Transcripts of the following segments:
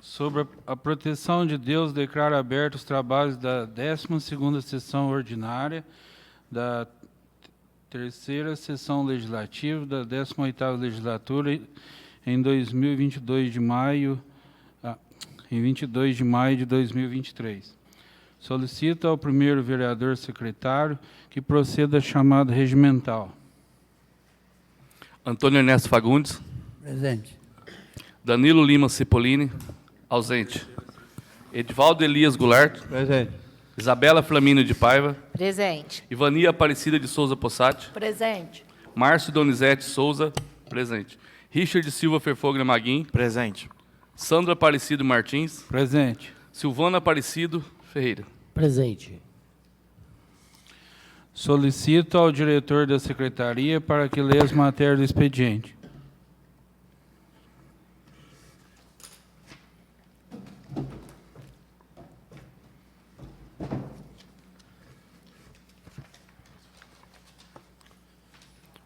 Sobre a proteção de Deus, declaro abertos os trabalhos da 12ª Sessão Ordinária, da 3ª Sessão Legislativa, da 18ª Legislatura, em 22 de maio de 2023. Solicito ao primeiro vereador secretário que proceda à chamada regimental. Antônio Ernesto Fagundes. Presente. Danilo Lima Cipollini. Ausente. Edivaldo Elias Goulart. Presente. Isabela Flamínio de Paiva. Presente. Ivania Aparecida de Souza Possati. Presente. Márcio Donizete Souza. Presente. Richard Silva Ferfogna Maguim. Presente. Sandra Aparecido Martins. Presente. Silvana Aparecido Ferreira. Presente. Solicito ao diretor da secretaria para que leia as matérias do expediente.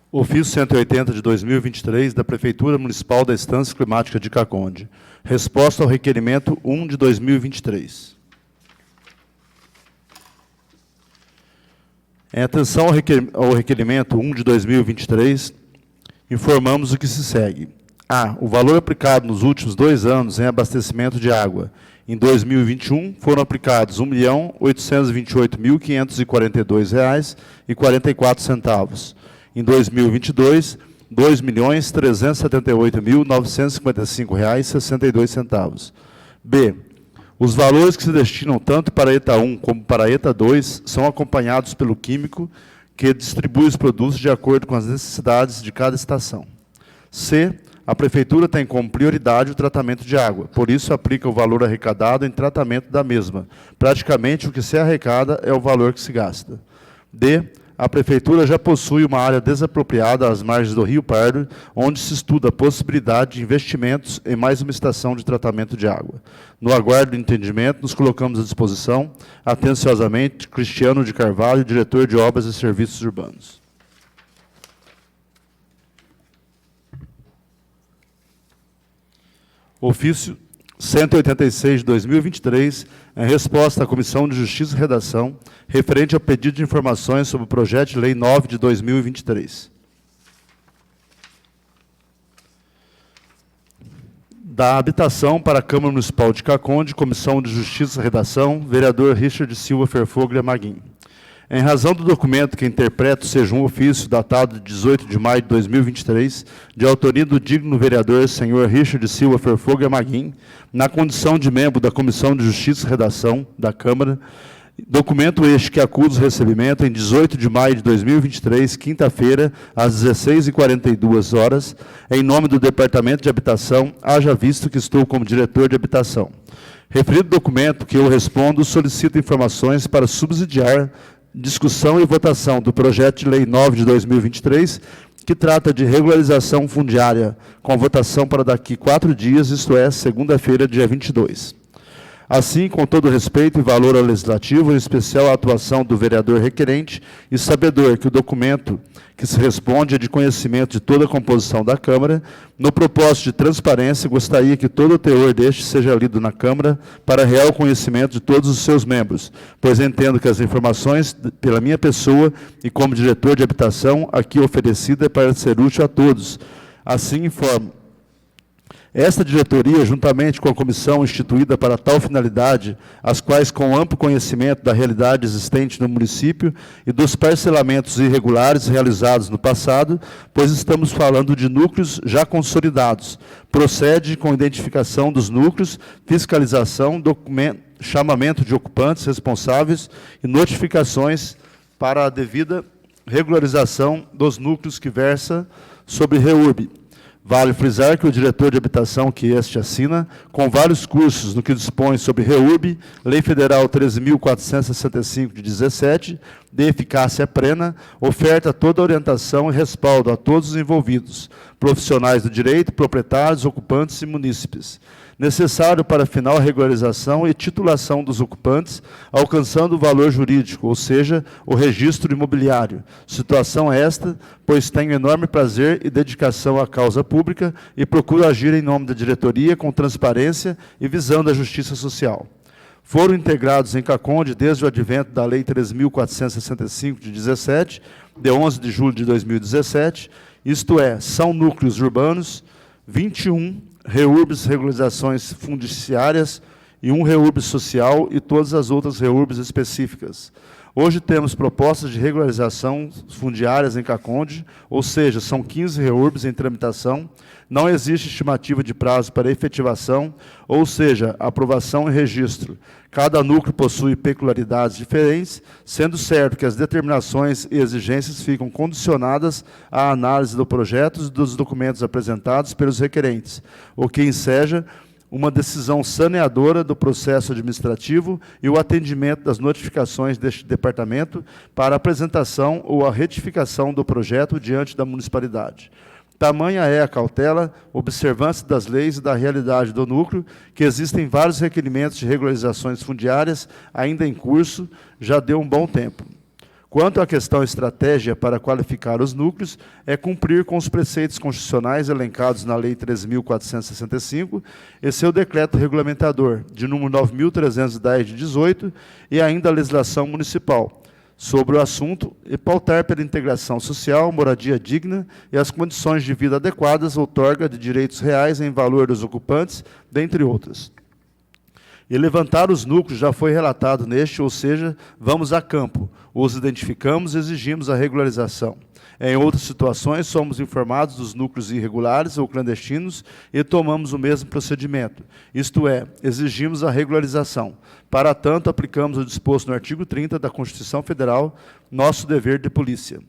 Ofício 180 de 2023 da Prefeitura Municipal da Estância Climática de Caconde. Resposta ao requerimento 1 de 2023. Em atenção ao requerimento 1 de 2023, informamos o que se segue. A. O valor aplicado nos últimos 2 anos em abastecimento de água. Em 2021, foram aplicados R$ 1.828.542,44. Em 2022, R$ 2.378.955,62. B. Os valores que se destinam tanto para a ETA 1 como para a ETA 2 são acompanhados pelo químico, que distribui os produtos de acordo com as necessidades de cada estação. C. A Prefeitura tem como prioridade o tratamento de água, por isso aplica o valor arrecadado em tratamento da mesma. Praticamente o que se arrecada é o valor que se gasta. D. A Prefeitura já possui uma área desapropriada às margens do Rio Pardo, onde se estuda a possibilidade de investimentos em mais uma estação de tratamento de água. No aguardo do entendimento, nos colocamos à disposição, atenciosamente, Cristiano de Carvalho, diretor de Obras e Serviços Urbanos. Ofício 186 de 2023, em resposta à Comissão de Justiça e Redação, referente ao pedido de informações sobre o projeto de lei 9 de 2023. Da Habitação para a Câmara Municipal de Caconde, Comissão de Justiça e Redação, vereador Richard Silva Ferfogna Maguim. Em razão do documento que interpreto seja um ofício datado de 18 de maio de 2023, de autoria do digno vereador senhor Richard Silva Ferfogna Maguim, na condição de membro da Comissão de Justiça e Redação da Câmara, documento este que acusa o recebimento em 18 de maio de 2023, quinta-feira, às 16h42, em nome do Departamento de Habitação, haja visto que estou como diretor de habitação. Referido documento que eu respondo, solicito informações para subsidiar discussão e votação do projeto de lei 9 de 2023, que trata de regularização fundiária, com votação para daqui 4 dias, isto é, segunda-feira, dia 22. Assim, com todo respeito e valor ao Legislativo, em especial a atuação do vereador requerente e sabedor que o documento que se responde é de conhecimento de toda a composição da Câmara, no propósito de transparência, gostaria que todo o teor deste seja lido na Câmara para real conhecimento de todos os seus membros, pois entendo que as informações pela minha pessoa e como diretor de habitação aqui oferecida é para ser útil a todos. Assim informo. Esta diretoria, juntamente com a comissão instituída para tal finalidade, as quais com amplo conhecimento da realidade existente no município e dos parcelamentos irregulares realizados no passado, pois estamos falando de núcleos já consolidados, procede com identificação dos núcleos, fiscalização, chamamento de ocupantes responsáveis e notificações para a devida regularização dos núcleos que versa sobre REURB. Vale frisar que o diretor de habitação que este assina, com vários cursos no que dispõe sobre REURB, Lei Federal 13.465 de 17, de eficácia plena, oferta toda a orientação e respaldo a todos os envolvidos, profissionais do direito, proprietários, ocupantes e munícipes. necessário para final regularização e titulação dos ocupantes, alcançando o valor jurídico, ou seja, o registro imobiliário. Situação esta, pois tenho enorme prazer e dedicação à causa pública e procuro agir em nome da diretoria com transparência e visando a justiça social. Foram integrados em CACONDE desde o advento da Lei 3.465, de 17, de 11 de julho de 2017, isto é, são núcleos urbanos, 21 REURBs, regularizações fundiciárias, e 1 REURB social e todas as outras REURBs específicas. Hoje temos propostas de regularização fundiárias em CACONDE, ou seja, são 15 REURBs em tramitação, não existe estimativa de prazo para efetivação, ou seja, aprovação e registro. Cada núcleo possui peculiaridades diferentes, sendo certo que as determinações e exigências ficam condicionadas à análise do projeto e dos documentos apresentados pelos requerentes, o que enseja uma decisão saneadora do processo administrativo e o atendimento das notificações deste departamento para a apresentação ou a retificação do projeto diante da municipalidade. Tamanha é a cautela, observância das leis e da realidade do núcleo, que existem vários requerimentos de regularizações fundiárias ainda em curso, já deu um bom tempo. Quanto à questão estratégia para qualificar os núcleos, é cumprir com os preceitos constitucionais elencados na Lei 3.465 e seu decreto regulamentador, de número 9.310 de 18, e ainda a legislação municipal sobre o assunto, e pautar pela integração social, moradia digna e as condições de vida adequadas, outorga de direitos reais em valor dos ocupantes, dentre outras. E levantar os núcleos já foi relatado neste, ou seja, vamos a campo, os identificamos e exigimos a regularização. Em outras situações, somos informados dos núcleos irregulares ou clandestinos e tomamos o mesmo procedimento, isto é, exigimos a regularização. Para tanto, aplicamos o disposto no artigo 30 da Constituição Federal, nosso dever de polícia.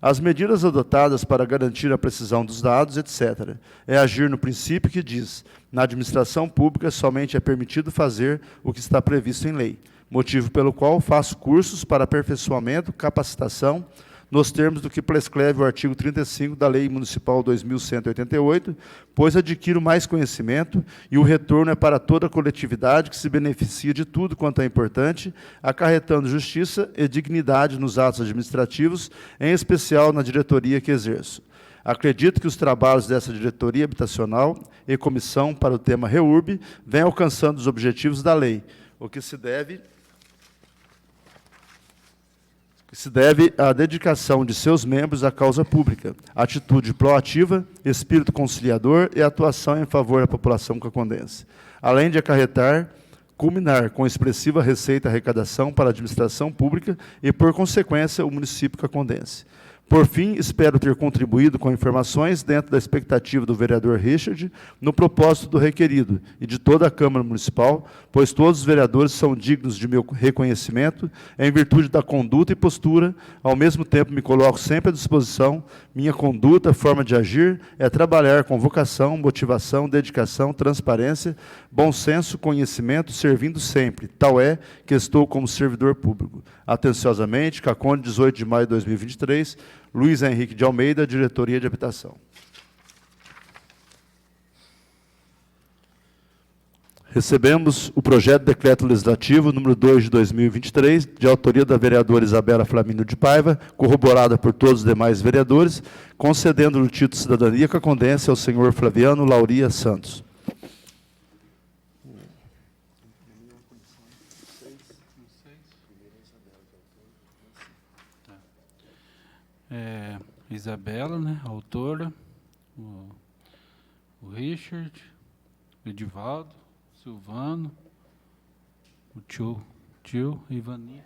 As medidas adotadas para garantir a precisão dos dados, etc., é agir no princípio que diz: na administração pública somente é permitido fazer o que está previsto em lei, motivo pelo qual faço cursos para aperfeiçoamento, capacitação, nos termos do que prescreve o artigo 35 da Lei Municipal 2.188, pois adquiro mais conhecimento e o retorno é para toda a coletividade que se beneficia de tudo quanto é importante, acarretando justiça e dignidade nos atos administrativos, em especial na diretoria que exerço. Acredito que os trabalhos dessa diretoria habitacional e comissão para o tema REURB vêm alcançando os objetivos da lei, o que se deve à dedicação de seus membros à causa pública, atitude proativa, espírito conciliador e atuação em favor da população cacondense, além de culminar com expressiva receita e arrecadação para a administração pública e, por consequência, o município cacondense. Por fim, espero ter contribuído com informações dentro da expectativa do vereador Richard no propósito do requerido e de toda a Câmara Municipal, pois todos os vereadores são dignos de meu reconhecimento em virtude da conduta e postura, ao mesmo tempo me coloco sempre à disposição. Minha conduta, forma de agir, é trabalhar com vocação, motivação, dedicação, transparência, bom senso, conhecimento, servindo sempre. Tal é que estou como servidor público. Atenciosamente, CACONDE, 18 de maio de 2023, Luiz Henrique de Almeida, Diretoria de Habitação. Recebemos o projeto de decreto legislativo número 2 de 2023, de autoria da vereadora Isabela Flamínio de Paiva, corroborada por todos os demais vereadores, concedendo o título de cidadania cacondense ao senhor Flaviano Lauria Santos. Isabela, né, a autora, o Richard, o Edivaldo, o Silvano, o tio Ivani.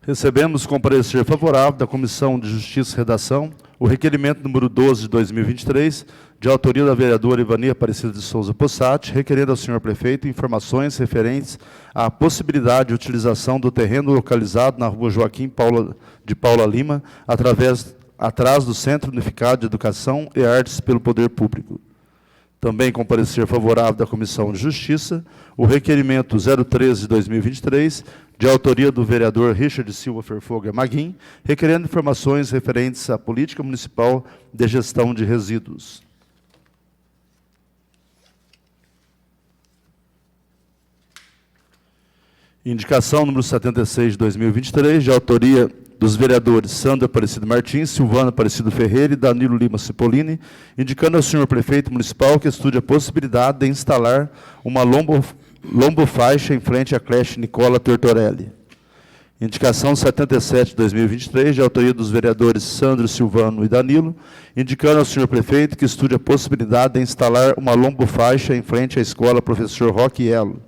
Recebemos com parecer favorável da Comissão de Justiça e Redação o requerimento número 12 de 2023, de autoria da vereadora Ivani Aparecida de Souza Possati, requerendo ao senhor prefeito informações referentes à possibilidade de utilização do terreno localizado na rua Joaquim de Paula Lima, atrás do Centro Unificado de Educação e Artes pelo Poder Público. Também com parecer favorável da Comissão de Justiça, o requerimento 013 de 2023, de autoria do vereador Richard Silva Ferfoglia Maguim, requerendo informações referentes à política municipal de gestão de resíduos. Indicação número 76 de 2023, de autoria dos vereadores Sandra Aparecido Martins, Silvana Aparecido Ferreira e Danilo Lima Cipollini, indicando ao senhor prefeito municipal que estude a possibilidade de instalar uma lombofaixa em frente à creche Nicola Tortorelli. Indicação 77 de 2023, de autoria dos vereadores Sandro, Silvano e Danilo, indicando ao senhor prefeito que estude a possibilidade de instalar uma lombofaixa em frente à escola Professor Roque Elo.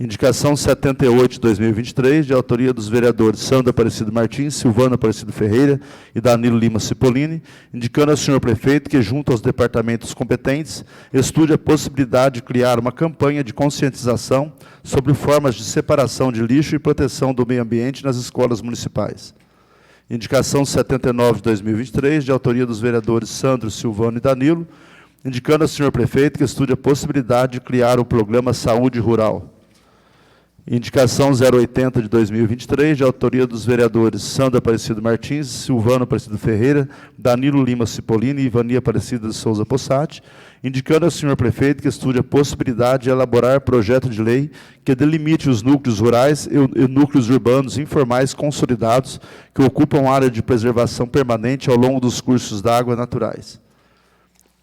Indicação 78 de 2023, de autoria dos vereadores Sandra Aparecido Martins, Silvana Aparecido Ferreira e Danilo Lima Cipollini, indicando ao senhor prefeito que, junto aos departamentos competentes, estude a possibilidade de criar uma campanha de conscientização sobre formas de separação de lixo e proteção do meio ambiente nas escolas municipais. Indicação 79 de 2023, de autoria dos vereadores Sandro, Silvano e Danilo, indicando ao senhor prefeito que estude a possibilidade de criar o programa Saúde Rural. Indicação 080 de 2023, de autoria dos vereadores Sandra Aparecido Martins, Silvano Aparecido Ferreira, Danilo Lima Cipollini e Ivania Aparecida de Souza Possati, indicando ao senhor prefeito que estude a possibilidade de elaborar projeto de lei que delimite os núcleos rurais e núcleos urbanos informais consolidados que ocupam área de preservação permanente ao longo dos cursos d'água naturais.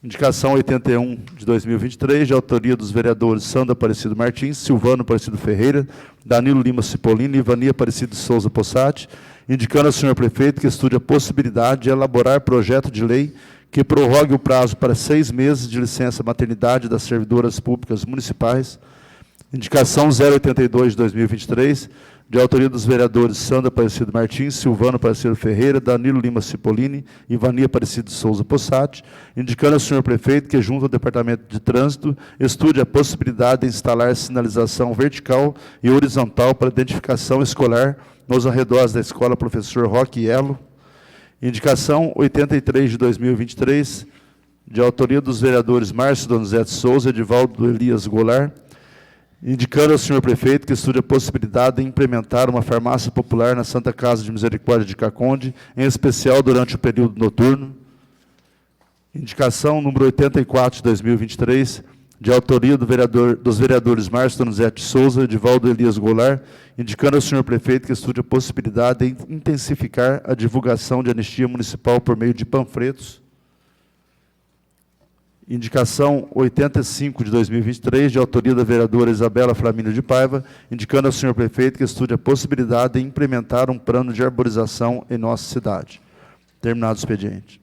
Indicação 81 de 2023, de autoria dos vereadores Sandra Aparecido Martins, Silvano Aparecido Ferreira, Danilo Lima Cipollini e Ivania Aparecida de Souza Possati, indicando ao senhor prefeito que estude a possibilidade de elaborar projeto de lei que prorrogue o prazo para 6 meses de licença maternidade das servidoras públicas municipais. Indicação 082 de 2023, de autoria dos vereadores Sandra Aparecido Martins, Silvano Aparecido Ferreira, Danilo Lima Cipollini e Ivania Aparecida de Souza Possati, indicando ao senhor prefeito que, junto ao Departamento de Trânsito, estude a possibilidade de instalar sinalização vertical e horizontal para identificação escolar nos arredores da escola Professor Roque Elo. Indicação 83 de 2023, de autoria dos vereadores Márcio Donizete Souza e Edivaldo Elias Goulart, indicando ao senhor prefeito que estude a possibilidade de implementar uma farmácia popular na Santa Casa de Misericórdia de Caconde, em especial durante o período noturno. Indicação número 84 de 2023, de autoria dos vereadores Márcio Donizete Souza e Edivaldo Elias Goulart, indicando ao senhor prefeito que estude a possibilidade de intensificar a divulgação de anistia municipal por meio de panfletos. Indicação 85 de 2023, de autoria da vereadora Isabela Flamínio de Paiva, indicando ao senhor prefeito que estude a possibilidade de implementar um plano de arborização em nossa cidade. Terminado o expediente.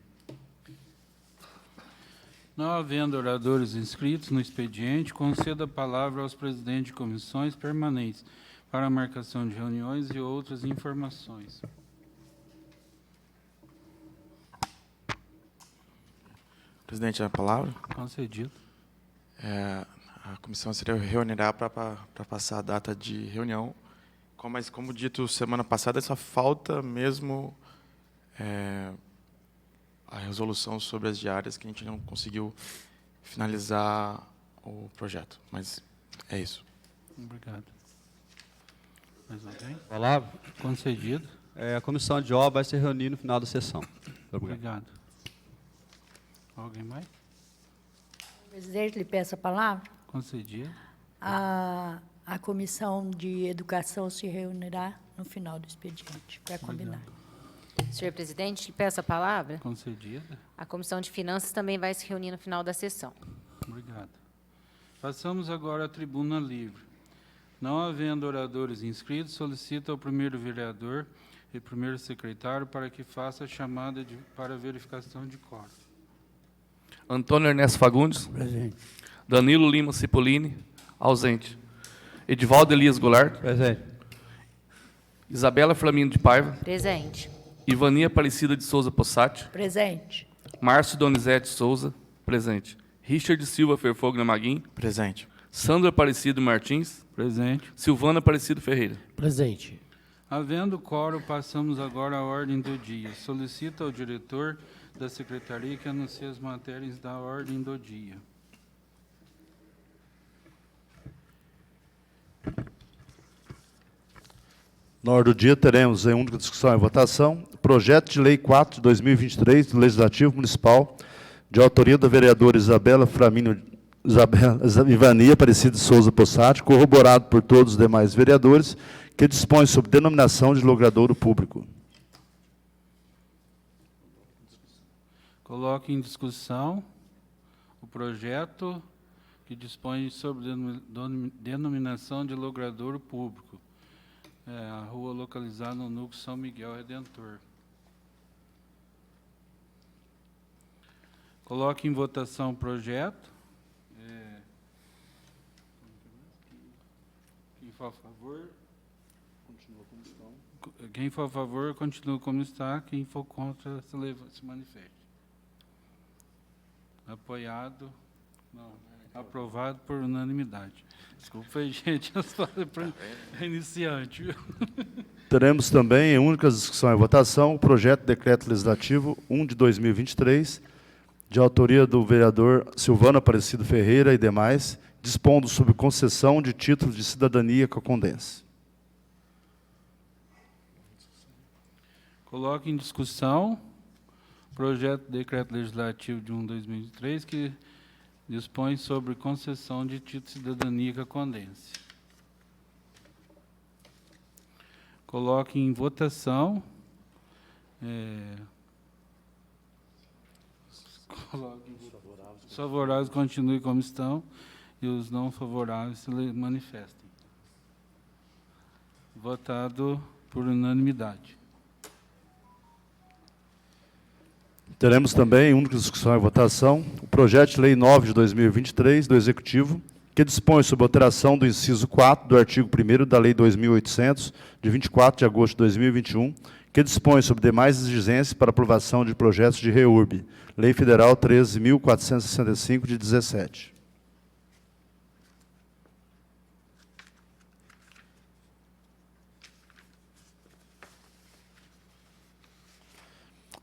Não havendo oradores inscritos no expediente, conceda a palavra aos presidentes de comissões permanentes para a marcação de reuniões e outras informações. Presidente, a palavra. Concedido. A comissão se reunirá para passar a data de reunião. Mas, como dito semana passada, só falta mesmo a resolução sobre as diárias, que a gente não conseguiu finalizar o projeto. Mas é isso. Obrigado. Mais alguém? Palavra. Concedido. A comissão de obra vai se reunir no final da sessão. Obrigado. Alguém mais? Presidente, lhe peço a palavra. Concedido. A comissão de educação se reunirá no final do expediente, para combinar. Senhor presidente, lhe peço a palavra. Concedida. A comissão de finanças também vai se reunir no final da sessão. Obrigado. Passamos agora à tribuna livre. Não havendo oradores inscritos, solicito ao primeiro vereador e primeiro secretário para que faça a chamada para verificação de quórum. Antônio Ernesto Fagundes. Presente. Danilo Lima Cipollini. Ausente. Edivaldo Elias Goulart. Presente. Isabela Flamínio de Paiva. Presente. Ivania Aparecida de Souza Possati. Presente. Márcio Donizete Souza. Presente. Richard Silva Ferfoglia Maguim. Presente. Sandra Aparecido Martins. Presente. Silvana Aparecido Ferreira. Presente. Havendo quórum, passamos agora à ordem do dia. Solicito ao diretor da secretaria que anuncie as matérias da ordem do dia. Na ordem do dia, teremos, em única discussão e votação, o projeto de lei 4 de 2023 do Legislativo Municipal, de autoria da vereadora Isabela Ivania Aparecida de Souza Possati, corroborado por todos os demais vereadores, que dispõe sobre denominação de logradouro público. Coloque em discussão o projeto que dispõe sobre denominação de logradouro público. A rua localizada no núcleo São Miguel Redentor. Coloque em votação o projeto. Quem for a favor, continua como está. Quem for a favor, continua como está. Quem for contra, se manifeste. Apoiado. Não. Aprovado por unanimidade. Desculpa aí, gente, eu falei para iniciante. Viu? Teremos também, em única discussão e votação, o projeto de decreto legislativo 1 de 2023, de autoria do vereador Silvano Aparecido Ferreira e demais, dispondo sobre concessão de título de cidadania cacondense. Coloque em discussão o projeto de decreto legislativo de 1 de 2023, que dispõe sobre concessão de título de cidadania cacondense. Coloque em votação. Os favoráveis continuem como estão e os não favoráveis se manifestem. Votado por unanimidade. Teremos também, em única discussão e votação, o projeto de lei 9 de 2023 do Executivo, que dispõe sobre alteração do inciso 4 do artigo 1º da Lei 2.800, de 24 de agosto de 2021, que dispõe sobre demais exigências para aprovação de projetos de REURB, Lei Federal 13.465, de 17.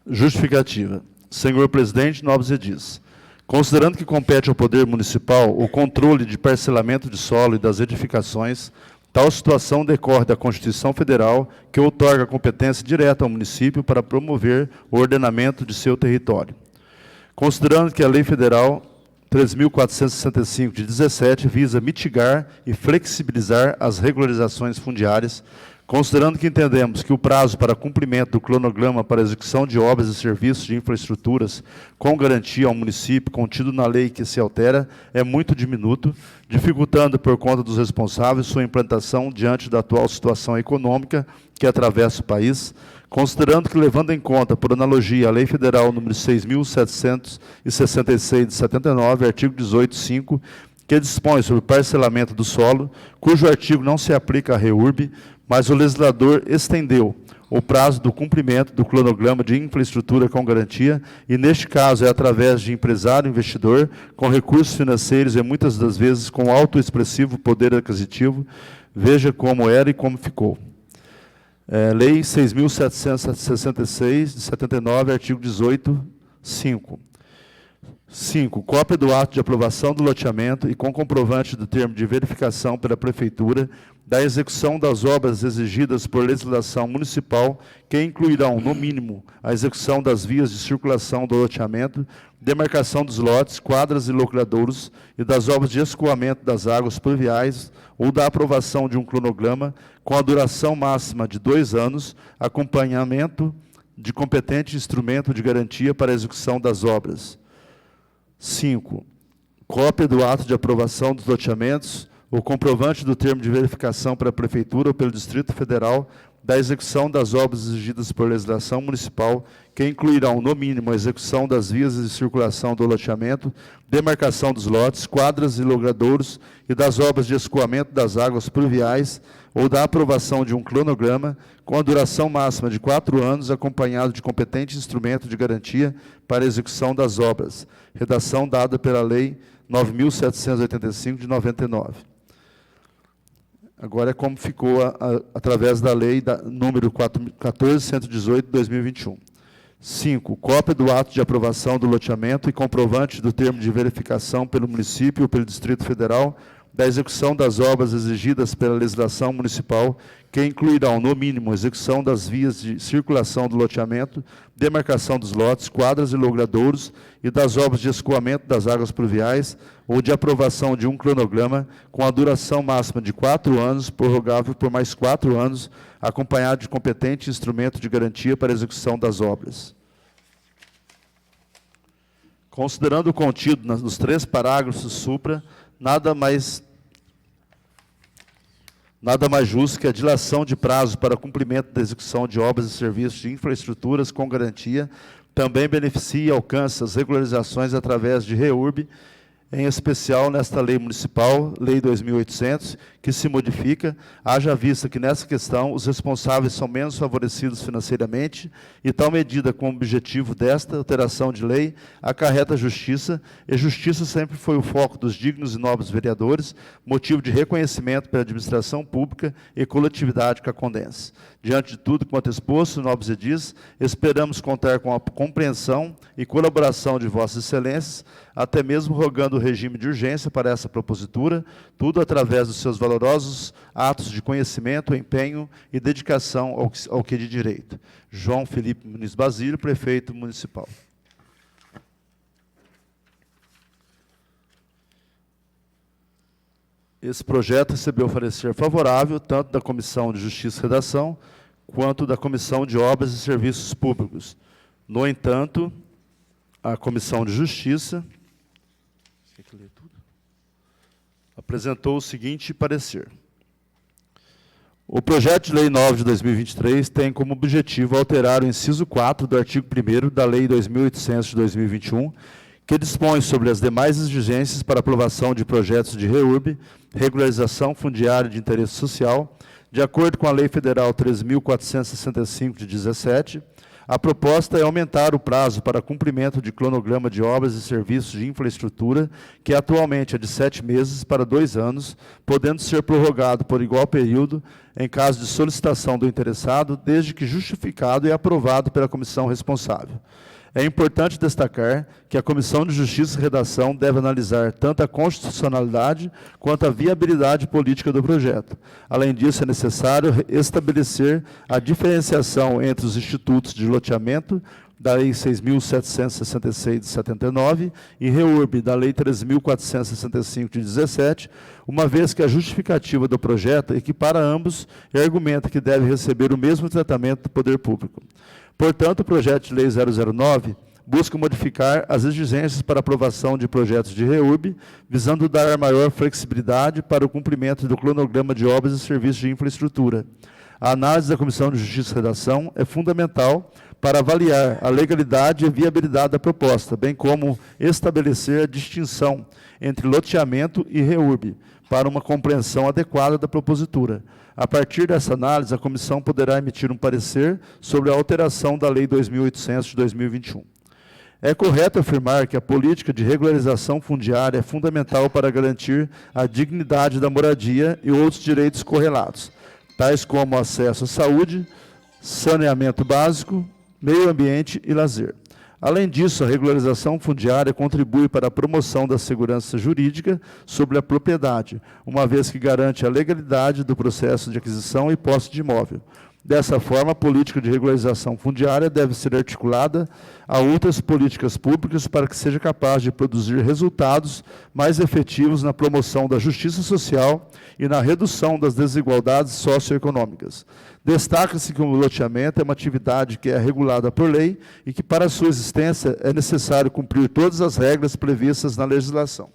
Justificativa. Senhor presidente, nobres edis, considerando que compete ao Poder Municipal o controle de parcelamento de solo e das edificações, tal situação decorre da Constituição Federal, que outorga competência direta ao município para promover o ordenamento de seu território. Considerando que a Lei Federal 3.465, de 17, visa mitigar e flexibilizar as regularizações fundiárias, considerando que entendemos que o prazo para cumprimento do cronograma para execução de obras e serviços de infraestruturas com garantia ao município contido na lei que se altera é muito diminuto, dificultando por conta dos responsáveis sua implantação diante da atual situação econômica que atravessa o país, considerando que, levando em conta, por analogia, a Lei Federal número 6.766 de 79, artigo 18.5, que dispõe sobre o parcelamento do solo, cujo artigo não se aplica à REURB, mas o legislador estendeu o prazo do cumprimento do cronograma de infraestrutura com garantia, e neste caso é através de empresário investidor, com recursos financeiros e muitas das vezes com alto expressivo poder aquisitivo, veja como era e como ficou. Lei 6.766, de 79, artigo 18.5. 5. Cópia do ato de aprovação do loteamento e com comprovante do termo de verificação pela Prefeitura da execução das obras exigidas por legislação municipal, que incluirão, no mínimo, a execução das vias de circulação do loteamento, demarcação dos lotes, quadras e logradouros e das obras de escoamento das águas pluviais ou da aprovação de um cronograma com a duração máxima de 2 anos, acompanhamento de competente instrumento de garantia para a execução das obras. 5. Cópia do ato de aprovação dos loteamentos, o comprovante do termo de verificação pela Prefeitura ou pelo Distrito Federal da execução das obras exigidas por legislação municipal, que incluirão, no mínimo, a execução das vias de circulação do loteamento, demarcação dos lotes, quadras e logradouros e das obras de escoamento das águas pluviais ou da aprovação de um cronograma com a duração máxima de 4 anos, acompanhado de competente instrumento de garantia para a execução das obras. Redação dada pela Lei 9.785, de 99. Agora é como ficou através da Lei número 14.118, de 2021. 5. Cópia do ato de aprovação do loteamento e comprovante do termo de verificação pelo município ou pelo Distrito Federal da execução das obras exigidas pela legislação municipal, que incluirão, no mínimo, execução das vias de circulação do loteamento, demarcação dos lotes, quadras e logradouros e das obras de escoamento das águas pluviais, ou de aprovação de um cronograma com a duração máxima de 4 anos, prorrogável por mais 4 anos, acompanhado de competente instrumento de garantia para a execução das obras. Considerando o contido nos 3 parágrafos supra, nada mais justo que a dilação de prazo para cumprimento da execução de obras e serviços de infraestruturas com garantia também beneficie e alcance as regularizações através de REURB, em especial nesta lei municipal, Lei 2.800, que se modifica, haja vista que nessa questão os responsáveis são menos favorecidos financeiramente e tal medida como objetivo desta alteração de lei acarreta justiça, e justiça sempre foi o foco dos dignos e nobres vereadores, motivo de reconhecimento pela administração pública e coletividade cacondense. Diante de tudo quanto exposto, nobres edis, esperamos contar com a compreensão e colaboração de vossas excelências, até mesmo rogando o regime de urgência para essa propositura, tudo através dos seus valorosos atos de conhecimento, empenho e dedicação ao que de direito. João Felipe Muniz Basílio, prefeito municipal. Esse projeto recebeu parecer favorável, tanto da Comissão de Justiça e Redação, quanto da Comissão de Obras e Serviços Públicos. No entanto, a Comissão de Justiça apresentou o seguinte parecer. O projeto de Lei 9 de 2023 tem como objetivo alterar o inciso 4 do artigo 1º da Lei 2.800 de 2021, que dispõe sobre as demais exigências para aprovação de projetos de REURB, regularização fundiária de interesse social, de acordo com a Lei Federal 3.465 de 17. A proposta é aumentar o prazo para cumprimento de cronograma de obras e serviços de infraestrutura, que atualmente é de 7 meses para 2 anos, podendo ser prorrogado por igual período em caso de solicitação do interessado, desde que justificado e aprovado pela comissão responsável. É importante destacar que a Comissão de Justiça e Redação deve analisar tanto a constitucionalidade quanto a viabilidade política do projeto. Além disso, é necessário estabelecer a diferenciação entre os institutos de loteamento da Lei 6.766 de 79 e REURB da Lei 3.465 de 17, uma vez que a justificativa do projeto equipara ambos e argumenta que deve receber o mesmo tratamento do poder público. Portanto, o projeto de Lei 009 busca modificar as exigências para aprovação de projetos de REURB, visando dar maior flexibilidade para o cumprimento do cronograma de obras e serviços de infraestrutura. A análise da Comissão de Justiça e Redação é fundamental para avaliar a legalidade e viabilidade da proposta, bem como estabelecer a distinção entre loteamento e REURB, para uma compreensão adequada da propositura. A partir dessa análise, a comissão poderá emitir um parecer sobre a alteração da Lei 2.800 de 2021. É correto afirmar que a política de regularização fundiária é fundamental para garantir a dignidade da moradia e outros direitos correlatos, tais como acesso à saúde, saneamento básico, meio ambiente e lazer. Além disso, a regularização fundiária contribui para a promoção da segurança jurídica sobre a propriedade, uma vez que garante a legalidade do processo de aquisição e posse de imóvel. Dessa forma, a política de regularização fundiária deve ser articulada a outras políticas públicas para que seja capaz de produzir resultados mais efetivos na promoção da justiça social e na redução das desigualdades socioeconômicas. Destaca-se que o loteamento é uma atividade que é regulada por lei e que, para sua existência, é necessário cumprir todas as regras previstas na legislação.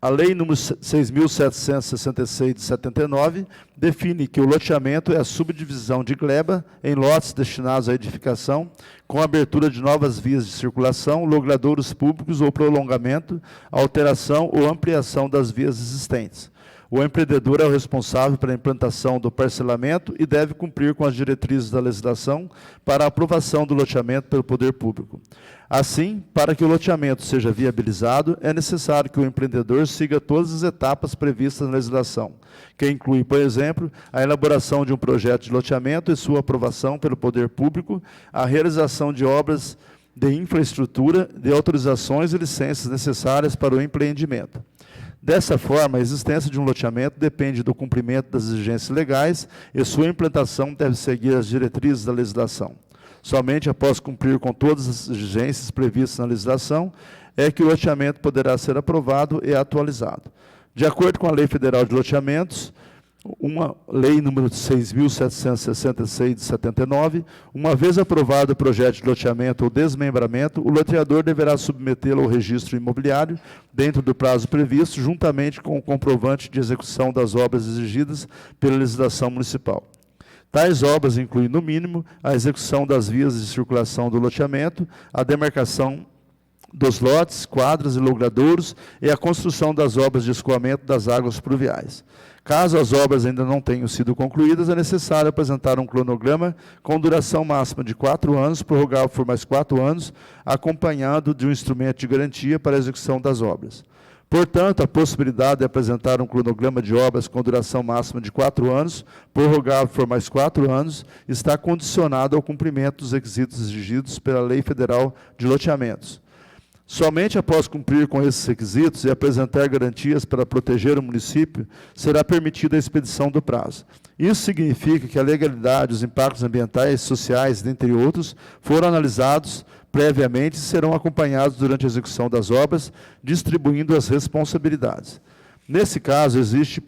A Lei nº 6.766 de 79 define que o loteamento é a subdivisão de gleba em lotes destinados à edificação, com abertura de novas vias de circulação, logradouros públicos ou prolongamento, alteração ou ampliação das vias existentes. O empreendedor é o responsável pela implantação do parcelamento e deve cumprir com as diretrizes da legislação para a aprovação do loteamento pelo poder público. Assim, para que o loteamento seja viabilizado, é necessário que o empreendedor siga todas as etapas previstas na legislação, que inclui, por exemplo, a elaboração de um projeto de loteamento e sua aprovação pelo poder público, a realização de obras de infraestrutura, de autorizações e licenças necessárias para o empreendimento. Dessa forma, a existência de um loteamento depende do cumprimento das exigências legais e sua implantação deve seguir as diretrizes da legislação. Somente após cumprir com todas as exigências previstas na legislação é que o loteamento poderá ser aprovado e atualizado. De acordo com a Lei Federal de Loteamentos, uma lei número 6.766 de 79, uma vez aprovado o projeto de loteamento ou desmembramento, o loteador deverá submetê-lo ao registro imobiliário dentro do prazo previsto, juntamente com o comprovante de execução das obras exigidas pela legislação municipal. Tais obras incluem, no mínimo, a execução das vias de circulação do loteamento, a demarcação dos lotes, quadras e logradouros e a construção das obras de escoamento das águas pluviais. Caso as obras ainda não tenham sido concluídas, é necessário apresentar um cronograma com duração máxima de 4 anos, prorrogável por mais 4 anos, acompanhado de um instrumento de garantia para a execução das obras. Portanto, a possibilidade de apresentar um cronograma de obras com duração máxima de 4 anos, prorrogável por mais 4 anos, está condicionada ao cumprimento dos requisitos exigidos pela Lei Federal de Loteamentos. Somente após cumprir com esses requisitos e apresentar garantias para proteger o município, será permitida a expedição do prazo. Isso significa que a legalidade, os impactos ambientais, sociais, dentre outros, foram analisados previamente e serão acompanhados durante a execução das obras, distribuindo as responsabilidades. Nesse caso, existe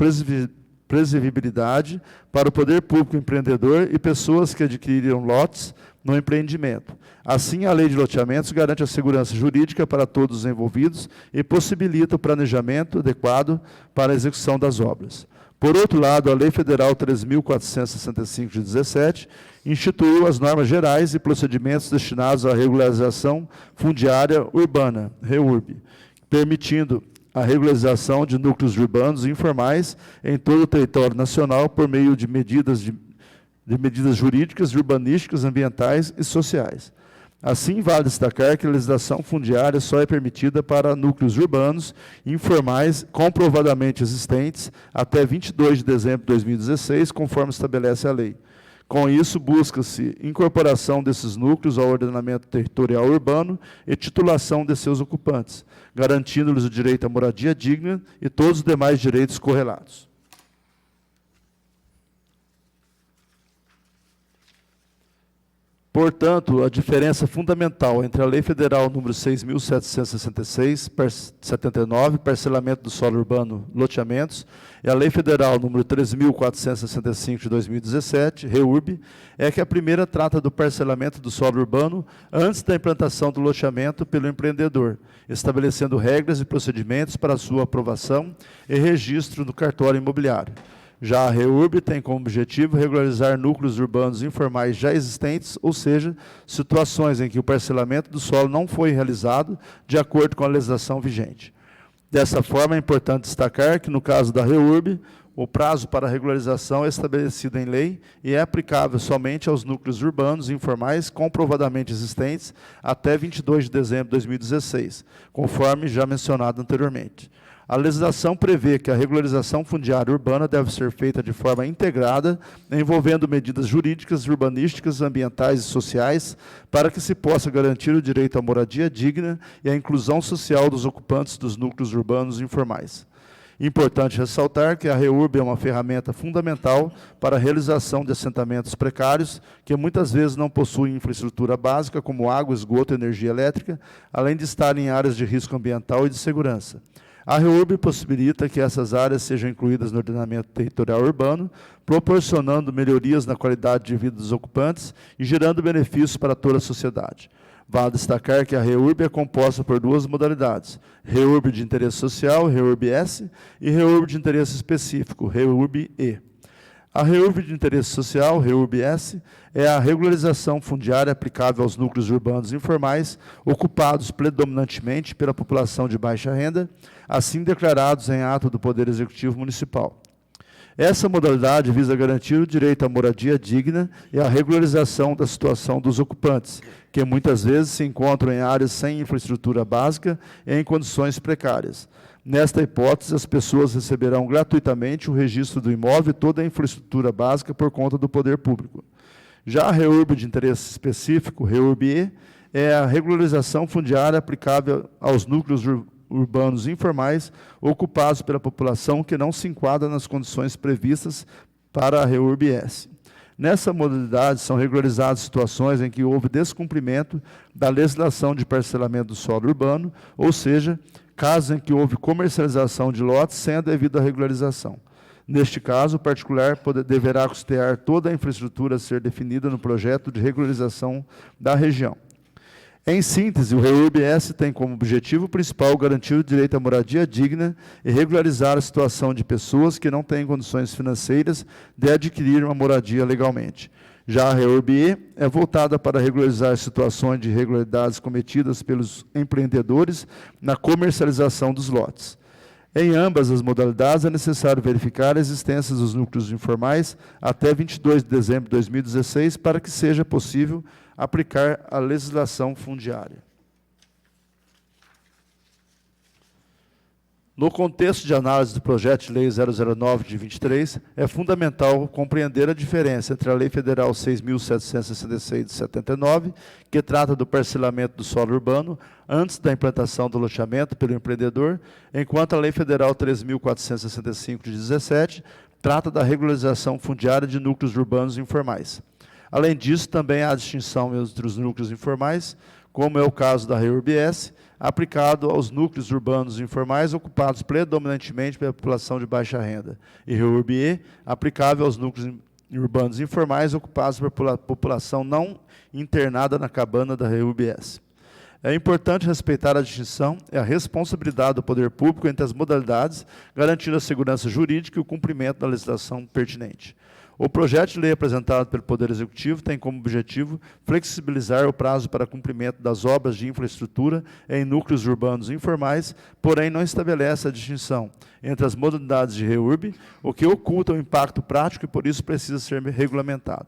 previsibilidade para o poder público empreendedor e pessoas que adquiriram lotes no empreendimento. Assim, a Lei de Loteamentos garante a segurança jurídica para todos os envolvidos e possibilita o planejamento adequado para a execução das obras. Por outro lado, a Lei Federal 3.465 de 17 instituiu as normas gerais e procedimentos destinados à regularização fundiária urbana, REURB, permitindo a regularização de núcleos urbanos informais em todo o território nacional por meio de medidas jurídicas, urbanísticas, ambientais e sociais. Assim, vale destacar que a legislação fundiária só é permitida para núcleos urbanos informais comprovadamente existentes até 22 de dezembro de 2016, conforme estabelece a lei. Com isso, busca-se incorporação desses núcleos ao ordenamento territorial urbano e titulação de seus ocupantes, garantindo-lhes o direito à moradia digna e todos os demais direitos correlatos. Portanto, a diferença fundamental entre a Lei Federal número 6.766, 79, parcelamento do solo urbano, loteamentos, e a Lei Federal número 3.465 de 2017, REURB, é que a primeira trata do parcelamento do solo urbano antes da implantação do loteamento pelo empreendedor, estabelecendo regras e procedimentos para sua aprovação e registro no cartório imobiliário. Já a REURB tem como objetivo regularizar núcleos urbanos informais já existentes, ou seja, situações em que o parcelamento do solo não foi realizado de acordo com a legislação vigente. Dessa forma, é importante destacar que, no caso da REURB, o prazo para a regularização é estabelecido em lei e é aplicável somente aos núcleos urbanos informais comprovadamente existentes até 22 de dezembro de 2016, conforme já mencionado anteriormente. A legislação prevê que a regularização fundiária urbana deve ser feita de forma integrada, envolvendo medidas jurídicas, urbanísticas, ambientais e sociais, para que se possa garantir o direito à moradia digna e à inclusão social dos ocupantes dos núcleos urbanos informais. Importante ressaltar que a REURB é uma ferramenta fundamental para a realização de assentamentos precários, que muitas vezes não possuem infraestrutura básica, como água, esgoto e energia elétrica, além de estar em áreas de risco ambiental e de segurança. A REURB possibilita que essas áreas sejam incluídas no ordenamento territorial urbano, proporcionando melhorias na qualidade de vida dos ocupantes e gerando benefícios para toda a sociedade. Vale destacar que a REURB é composta por 2 modalidades: REURB de interesse social, REURB-S, e REURB de interesse específico, REURB-E. A REURB de interesse social, REURB-S, é a regularização fundiária aplicável aos núcleos urbanos informais, ocupados predominantemente pela população de baixa renda, assim declarados em ato do Poder Executivo Municipal. Essa modalidade visa garantir o direito à moradia digna e a regularização da situação dos ocupantes, que muitas vezes se encontram em áreas sem infraestrutura básica e em condições precárias. Nesta hipótese, as pessoas receberão gratuitamente o registro do imóvel e toda a infraestrutura básica por conta do poder público. Já a REURB de interesse específico, REURB-E, é a regularização fundiária aplicável aos núcleos urbanos informais ocupados pela população que não se enquadra nas condições previstas para a REURB-S. Nessa modalidade, são regularizadas situações em que houve descumprimento da legislação de parcelamento do solo urbano, ou seja, casos em que houve comercialização de lotes sem a devida regularização. Neste caso, o particular deverá custear toda a infraestrutura a ser definida no projeto de regularização da região. Em síntese, o REURB-S tem como objetivo principal garantir o direito à moradia digna e regularizar a situação de pessoas que não têm condições financeiras de adquirir uma moradia legalmente. Já a REURB-E é voltada para regularizar situações de irregularidades cometidas pelos empreendedores na comercialização dos lotes. Em ambas as modalidades, é necessário verificar a existência dos núcleos informais até 22 de dezembro de 2016 para que seja possível aplicar a legislação fundiária. No contexto de análise do projeto de lei 009 de 23, é fundamental compreender a diferença entre a Lei Federal 6.766 de 79, que trata do parcelamento do solo urbano antes da implantação do loteamento pelo empreendedor, enquanto a Lei Federal 3.465 de 17 trata da regularização fundiária de núcleos urbanos informais. Além disso, também há a distinção entre os núcleos informais, como é o caso da REURB-S, aplicado aos núcleos urbanos informais ocupados predominantemente pela população de baixa renda, e REURB-E, aplicável aos núcleos urbanos informais ocupados pela população não internada na cabana da REURB-S. É importante respeitar a distinção e a responsabilidade do poder público entre as modalidades, garantindo a segurança jurídica e o cumprimento da legislação pertinente. O projeto de lei apresentado pelo Poder Executivo tem como objetivo flexibilizar o prazo para cumprimento das obras de infraestrutura em núcleos urbanos informais, porém não estabelece a distinção entre as modalidades de REURB, o que oculta o impacto prático e, por isso, precisa ser regulamentado.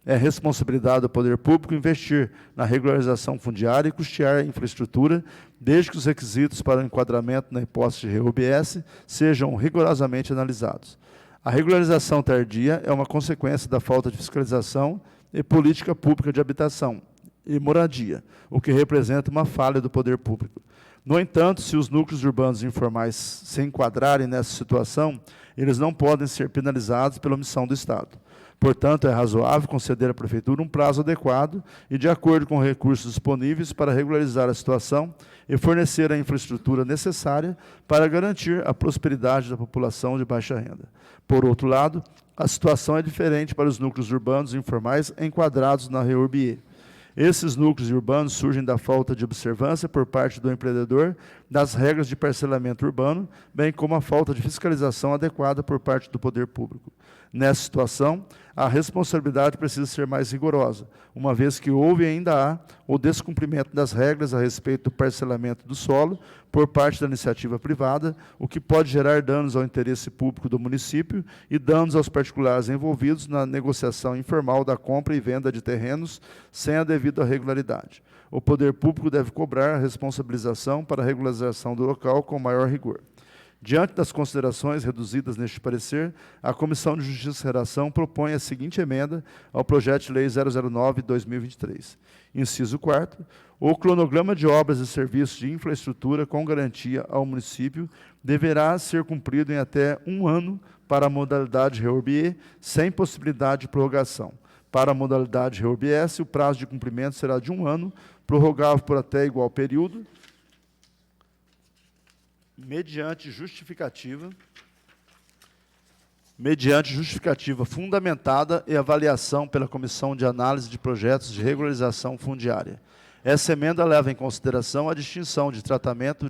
É responsabilidade do poder público investir na regularização fundiária e custear a infraestrutura, desde que os requisitos para o enquadramento na hipótese de REURB-S sejam rigorosamente analisados. A regularização tardia é uma consequência da falta de fiscalização e política pública de habitação e moradia, o que representa uma falha do poder público. No entanto, se os núcleos urbanos informais se enquadrarem nessa situação, eles não podem ser penalizados pela omissão do Estado. Portanto, é razoável conceder à Prefeitura um prazo adequado e de acordo com recursos disponíveis para regularizar a situação e fornecer a infraestrutura necessária para garantir a prosperidade da população de baixa renda. Por outro lado, a situação é diferente para os núcleos urbanos informais enquadrados na REURB-E. Esses núcleos urbanos surgem da falta de observância por parte do empreendedor das regras de parcelamento urbano, bem como a falta de fiscalização adequada por parte do poder público. Nessa situação, a responsabilidade precisa ser mais rigorosa, uma vez que houve e ainda há o descumprimento das regras a respeito do parcelamento do solo por parte da iniciativa privada, o que pode gerar danos ao interesse público do município e danos aos particulares envolvidos na negociação informal da compra e venda de terrenos sem a devida regularidade. O poder público deve cobrar a responsabilização para a regularização do local com maior rigor. Diante das considerações reduzidas neste parecer, a Comissão de Justiça e Redação propõe a seguinte emenda ao projeto de lei 009/2023. Inciso 4º, o cronograma de obras e serviços de infraestrutura com garantia ao município deverá ser cumprido em até 1 ano para a modalidade REURB-E, sem possibilidade de prorrogação. Para a modalidade REURB-S, o prazo de cumprimento será de 1 ano, prorrogável por até igual período, mediante justificativa fundamentada e avaliação pela Comissão de Análise de Projetos de Regularização Fundiária. Essa emenda leva em consideração a distinção de tratamento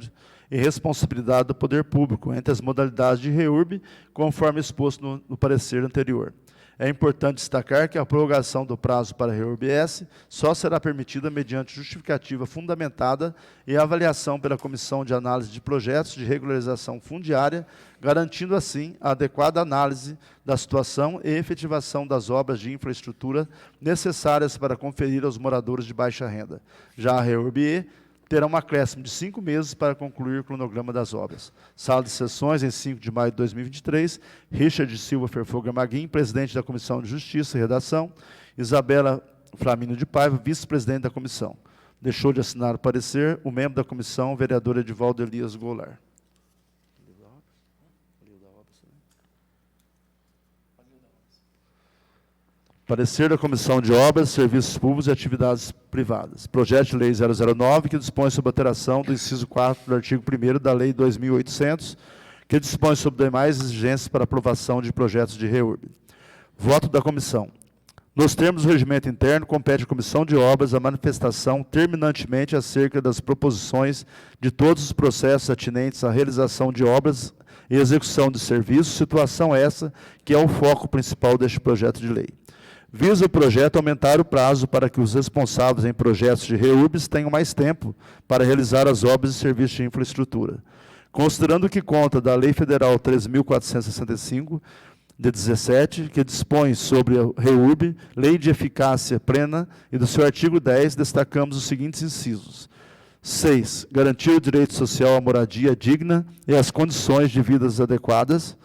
e responsabilidade do poder público entre as modalidades de REURB, conforme exposto no parecer anterior. É importante destacar que a prorrogação do prazo para a REURB-S só será permitida mediante justificativa fundamentada e avaliação pela Comissão de Análise de Projetos de Regularização Fundiária, garantindo assim a adequada análise da situação e efetivação das obras de infraestrutura necessárias para conferir aos moradores de baixa renda. Já a REURB-E terá um acréscimo de 5 meses para concluir o cronograma das obras. Sala de sessões, em 5 de maio de 2023, Richard Silva Ferfuglia Maguim, presidente da Comissão de Justiça e Redação, Isabela Flamínio de Paiva, vice-presidente da comissão. Deixou de assinar o parecer o membro da comissão, vereador Edivaldo Elias Goulart. Parecer da Comissão de Obras, Serviços Públicos e Atividades Privadas. Projeto de Lei 009, que dispõe sobre a alteração do inciso 4 do artigo 1º da Lei 2.800, que dispõe sobre demais exigências para aprovação de projetos de REURB. Voto da comissão. Nos termos do regimento interno, compete à Comissão de Obras a manifestação terminantemente acerca das proposições de todos os processos atinentes à realização de obras e execução de serviços, situação essa que é o foco principal deste projeto de lei. Visa o projeto aumentar o prazo para que os responsáveis em projetos de REURBs tenham mais tempo para realizar as obras e serviços de infraestrutura. Considerando que conta da Lei Federal 3.465, de 17, que dispõe sobre a REURB, Lei de Eficácia Plena, e do seu artigo 10, destacamos os seguintes incisos. 6. Garantir o direito social à moradia digna e às condições de vida adequadas.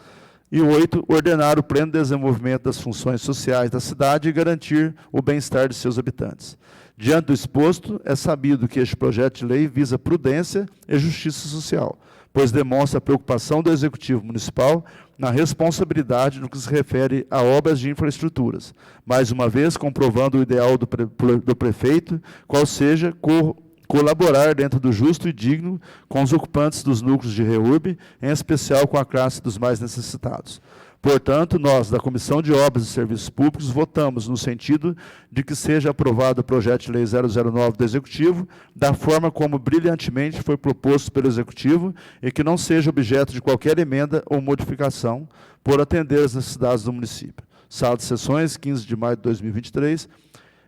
E 8, ordenar o pleno desenvolvimento das funções sociais da cidade e garantir o bem-estar de seus habitantes. Diante do exposto, é sabido que este projeto de lei visa prudência e justiça social, pois demonstra a preocupação do Executivo Municipal na responsabilidade no que se refere a obras de infraestruturas, mais uma vez comprovando o ideal do prefeito, qual seja colaborar dentro do justo e digno com os ocupantes dos núcleos de REURB, em especial com a classe dos mais necessitados. Portanto, nós, da Comissão de Obras e Serviços Públicos, votamos no sentido de que seja aprovado o projeto de lei 009 do Executivo, da forma como brilhantemente foi proposto pelo Executivo, e que não seja objeto de qualquer emenda ou modificação, por atender às necessidades do município. Sala de Sessões, 15 de maio de 2023,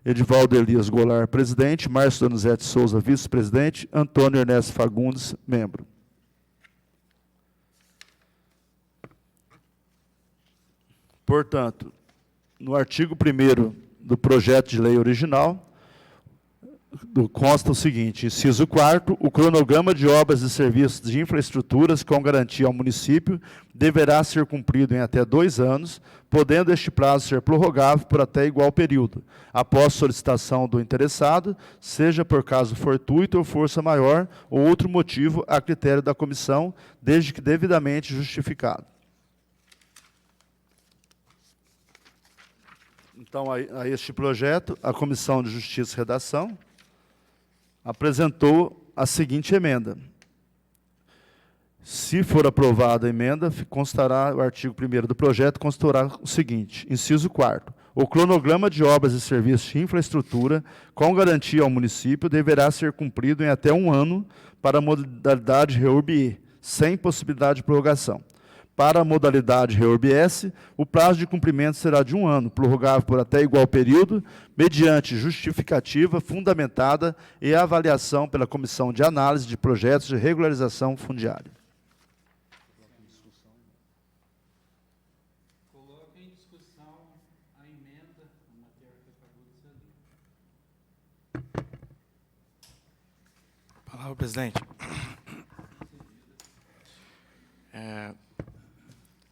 Edivaldo Elias Goulart, presidente, Márcio Donizete Souza, vice-presidente, Antônio Ernesto Fagundes, membro. Portanto, no artigo 1º do projeto de lei original, consta o seguinte, inciso 4º, o cronograma de obras e serviços de infraestruturas com garantia ao município deverá ser cumprido em até 2 anos, podendo este prazo ser prorrogável por até igual período, após solicitação do interessado, seja por caso fortuito ou força maior, ou outro motivo a critério da comissão, desde que devidamente justificado. Então, a este projeto, a Comissão de Justiça e Redação apresentou a seguinte emenda. Se for aprovada a emenda, constará o artigo 1º do projeto, constará o seguinte, inciso 4º. O cronograma de obras e serviços de infraestrutura, com garantia ao município, deverá ser cumprido em até 1 ano para a modalidade REURB-E, sem possibilidade de prorrogação. Para a modalidade REURB-S, o prazo de cumprimento será de 1 ano, prorrogável por até igual período, mediante justificativa fundamentada e avaliação pela Comissão de Análise de Projetos de Regularização Fundiária. Coloca em discussão a emenda na matéria que acabou de ser lida. Palavra, presidente.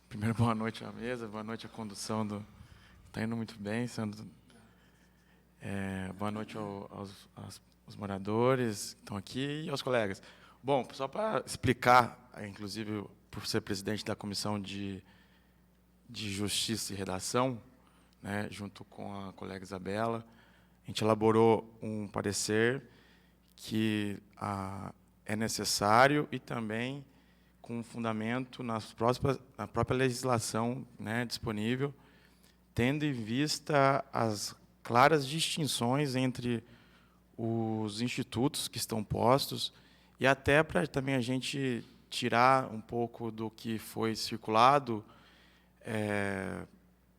Primeiro, boa noite à mesa, boa noite à condução do... Está indo muito bem, sendo... boa noite aos moradores que estão aqui e aos colegas. Bom, só para explicar, inclusive, por ser presidente da Comissão de Justiça e Redação, né, junto com a colega Isabela, a gente elaborou um parecer que é necessário e também com fundamento na própria legislação, né, disponível, tendo em vista as claras distinções entre os institutos que estão postos e até para também a gente tirar um pouco do que foi circulado,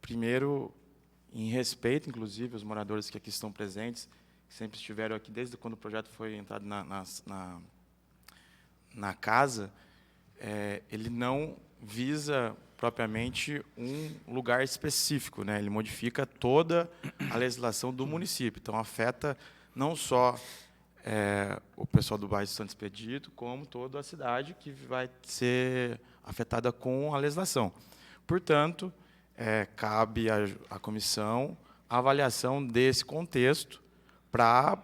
primeiro, em respeito, inclusive, aos moradores que aqui estão presentes, que sempre estiveram aqui desde quando o projeto foi entrado na casa. Ele não visa propriamente um lugar específico, né? Ele modifica toda a legislação do município. Então, afeta não só o pessoal do bairro Santo Expedito, como toda a cidade que vai ser afetada com a legislação. Portanto, cabe à comissão a avaliação desse contexto para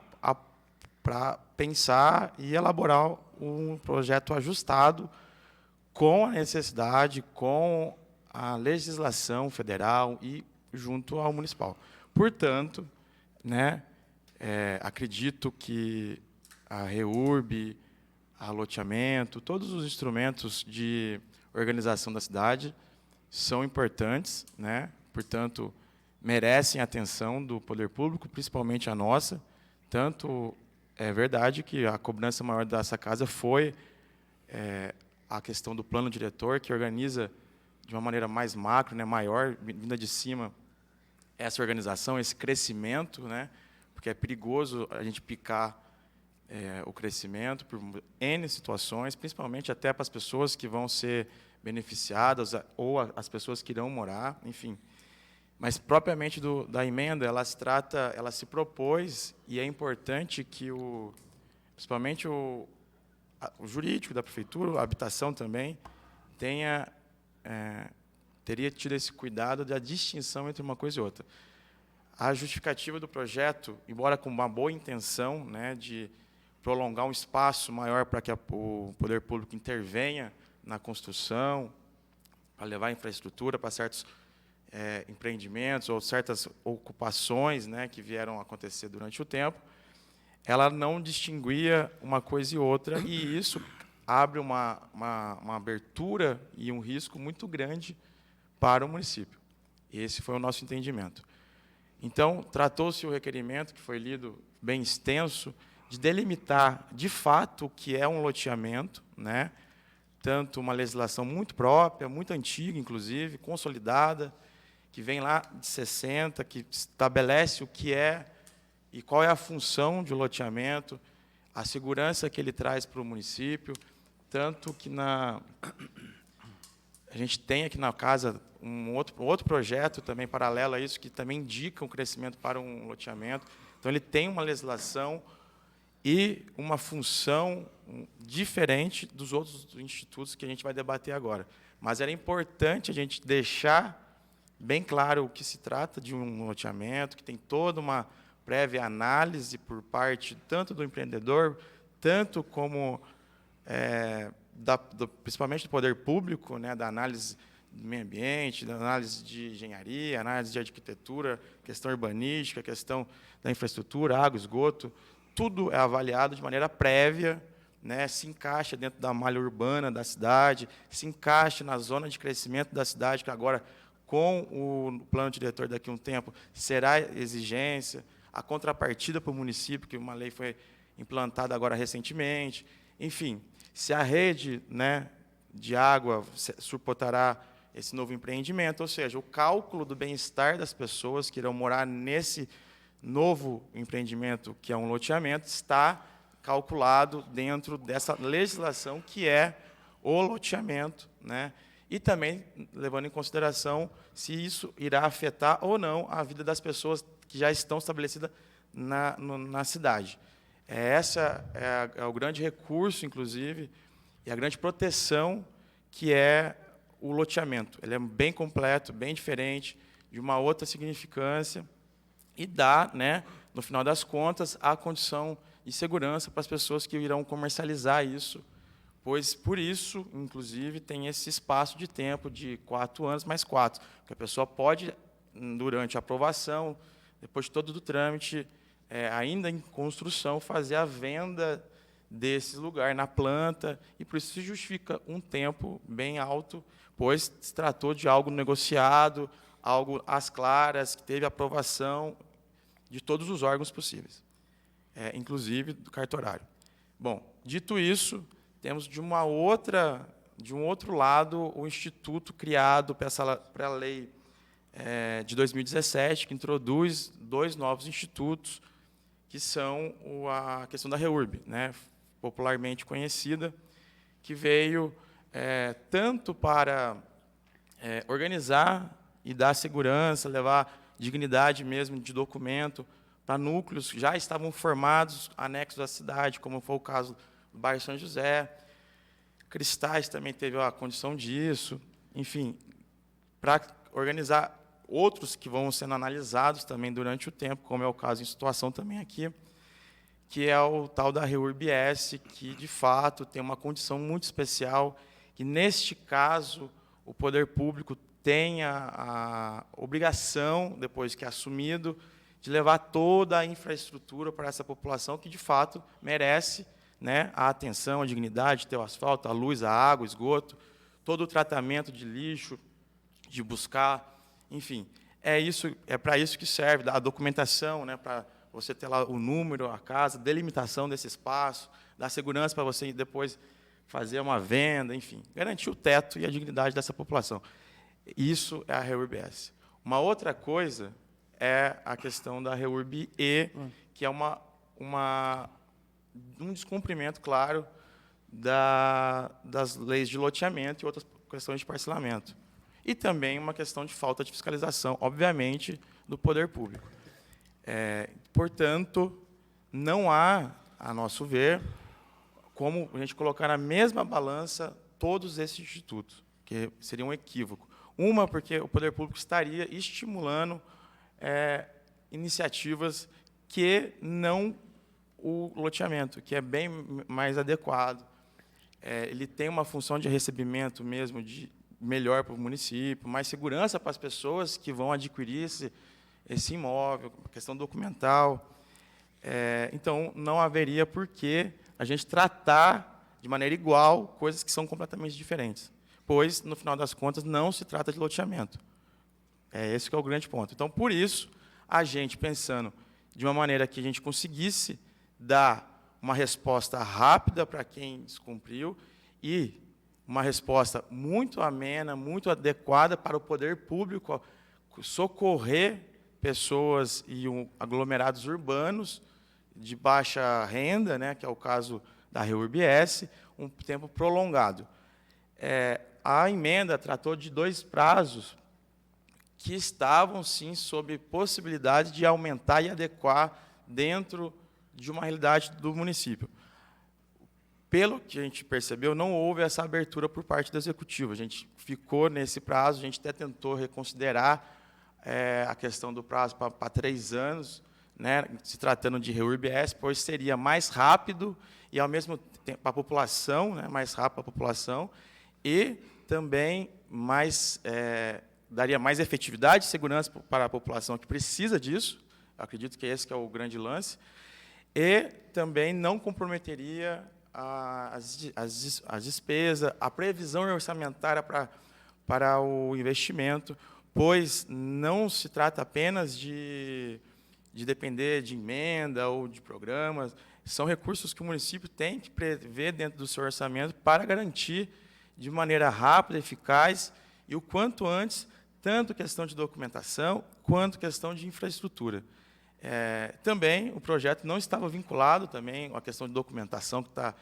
para pensar e elaborar um projeto ajustado com a necessidade, com a legislação federal e junto ao municipal. Portanto, né, acredito que a REURB, a loteamento, todos os instrumentos de organização da cidade são importantes, né? Portanto, merecem atenção do poder público, principalmente a nossa. Tanto é verdade que a cobrança maior dessa casa foi a questão do plano diretor, que organiza de uma maneira mais macro, né, maior, vinda de cima, essa organização, esse crescimento, né? Porque é perigoso a gente picar o crescimento por N situações, principalmente até para as pessoas que vão ser beneficiadas ou as pessoas que irão morar, enfim. Mas, propriamente da emenda, ela se propôs, e é importante que, principalmente o jurídico da prefeitura, a habitação também, teria tido esse cuidado da distinção entre uma coisa e outra. A justificativa do projeto, embora com uma boa intenção, né, de prolongar um espaço maior para que o poder público intervenha na construção, para levar infraestrutura para certos empreendimentos ou certas ocupações, né, que vieram a acontecer durante o tempo, ela não distinguia uma coisa e outra, e isso abre uma abertura e um risco muito grande para o município. Esse foi o nosso entendimento. Então, tratou-se o requerimento, que foi lido bem extenso, de delimitar, de fato, o que é um loteamento, né? Tanto uma legislação muito própria, muito antiga, inclusive, consolidada, que vem lá de 60, que estabelece o que é e qual é a função de um loteamento, a segurança que ele traz para o município, tanto que a gente tem aqui na casa um outro projeto também paralelo a isso, que também indica um crescimento para um loteamento. Então, ele tem uma legislação e uma função diferente dos outros institutos que a gente vai debater agora. Mas era importante a gente deixar bem claro o que se trata de um loteamento, que tem toda uma prévia análise por parte tanto do empreendedor, tanto como principalmente do poder público, né, da análise do meio ambiente, da análise de engenharia, análise de arquitetura, questão urbanística, questão da infraestrutura, água, esgoto. Tudo é avaliado de maneira prévia, né, se encaixa dentro da malha urbana da cidade, se encaixa na zona de crescimento da cidade, que agora, com o plano diretor daqui a um tempo, será exigência, a contrapartida para o município, que uma lei foi implantada agora recentemente. Enfim, se a rede, né, de água suportará esse novo empreendimento, ou seja, o cálculo do bem-estar das pessoas que irão morar nesse novo empreendimento, que é um loteamento, está calculado dentro dessa legislação que é o loteamento, né? E também levando em consideração se isso irá afetar ou não a vida das pessoas que já estão estabelecidas na cidade. Essa é o grande recurso, inclusive, e a grande proteção que é o loteamento. Ele é bem completo, bem diferente, de uma outra significância, e dá, né, no final das contas, a condição de segurança para as pessoas que irão comercializar isso, pois, por isso, inclusive, tem esse espaço de tempo de 4 anos mais 4, que a pessoa pode, durante a aprovação, depois de todo o trâmite, ainda em construção, fazer a venda desse lugar na planta, e por isso se justifica um tempo bem alto, pois se tratou de algo negociado, algo às claras, que teve aprovação de todos os órgãos possíveis, inclusive do cartorário. Bom, dito isso, temos de um outro lado o instituto criado para a lei de 2017, que introduz 2 novos institutos, que são a questão da REURB, né, popularmente conhecida, que veio tanto para organizar e dar segurança, levar dignidade mesmo de documento para núcleos que já estavam formados, anexos à cidade, como foi o caso do bairro São José. Cristais também teve a condição disso. Enfim, para organizar outros que vão sendo analisados também durante o tempo, como é o caso em situação também aqui. que é o tal da REURB-S, que, de fato, tem uma condição muito especial, que, neste caso, o poder público tem a obrigação, depois que é assumido, de levar toda a infraestrutura para essa população que, de fato, merece, né, a atenção, a dignidade, ter o asfalto, a luz, a água, o esgoto, todo o tratamento de lixo, de buscar, enfim. É para isso que serve a documentação, né, para você ter lá o número, a casa, delimitação desse espaço, dar segurança para você depois fazer uma venda, enfim, garantir o teto e a dignidade dessa população. Isso é a REURB-S. Uma outra coisa é a questão da REURB-E, que é um descumprimento, claro, das leis de loteamento e outras questões de parcelamento. E também uma questão de falta de fiscalização, obviamente, do poder público. Portanto, não há, a nosso ver, como a gente colocar na mesma balança todos esses institutos, que seria um equívoco. Uma, porque o poder público estaria estimulando iniciativas que não o loteamento, que é bem mais adequado. Ele tem uma função de recebimento mesmo melhor para o município, mais segurança para as pessoas que vão adquirir esse imóvel, questão documental. Então, não haveria por que a gente tratar de maneira igual coisas que são completamente diferentes, pois, no final das contas, não se trata de loteamento. Esse que é o grande ponto. Então, por isso, a gente, pensando de uma maneira que a gente conseguisse dar uma resposta rápida para quem descumpriu e uma resposta muito amena, muito adequada para o poder público socorrer pessoas e aglomerados urbanos de baixa renda, né, que é o caso da REURB-S, um tempo prolongado. A emenda tratou de 2 prazos que estavam, sim, sob possibilidade de aumentar e adequar dentro de uma realidade do município. Pelo que a gente percebeu, não houve essa abertura por parte do Executivo. A gente ficou nesse prazo, a gente até tentou reconsiderar a questão do prazo para 3 anos, né, se tratando de REURB-S, pois seria mais rápido e, ao mesmo tempo, para a população, né, mais rápido para a população, e também daria mais efetividade e segurança para a população que precisa disso. Eu acredito que esse que é o grande lance. E também não comprometeria as despesas, a previsão orçamentária para o investimento, pois não se trata apenas de depender de emenda ou de programas, são recursos que o município tem que prever dentro do seu orçamento para garantir de maneira rápida, eficaz e o quanto antes, tanto questão de documentação quanto questão de infraestrutura. Também o projeto não estava vinculado também à questão de documentação, que está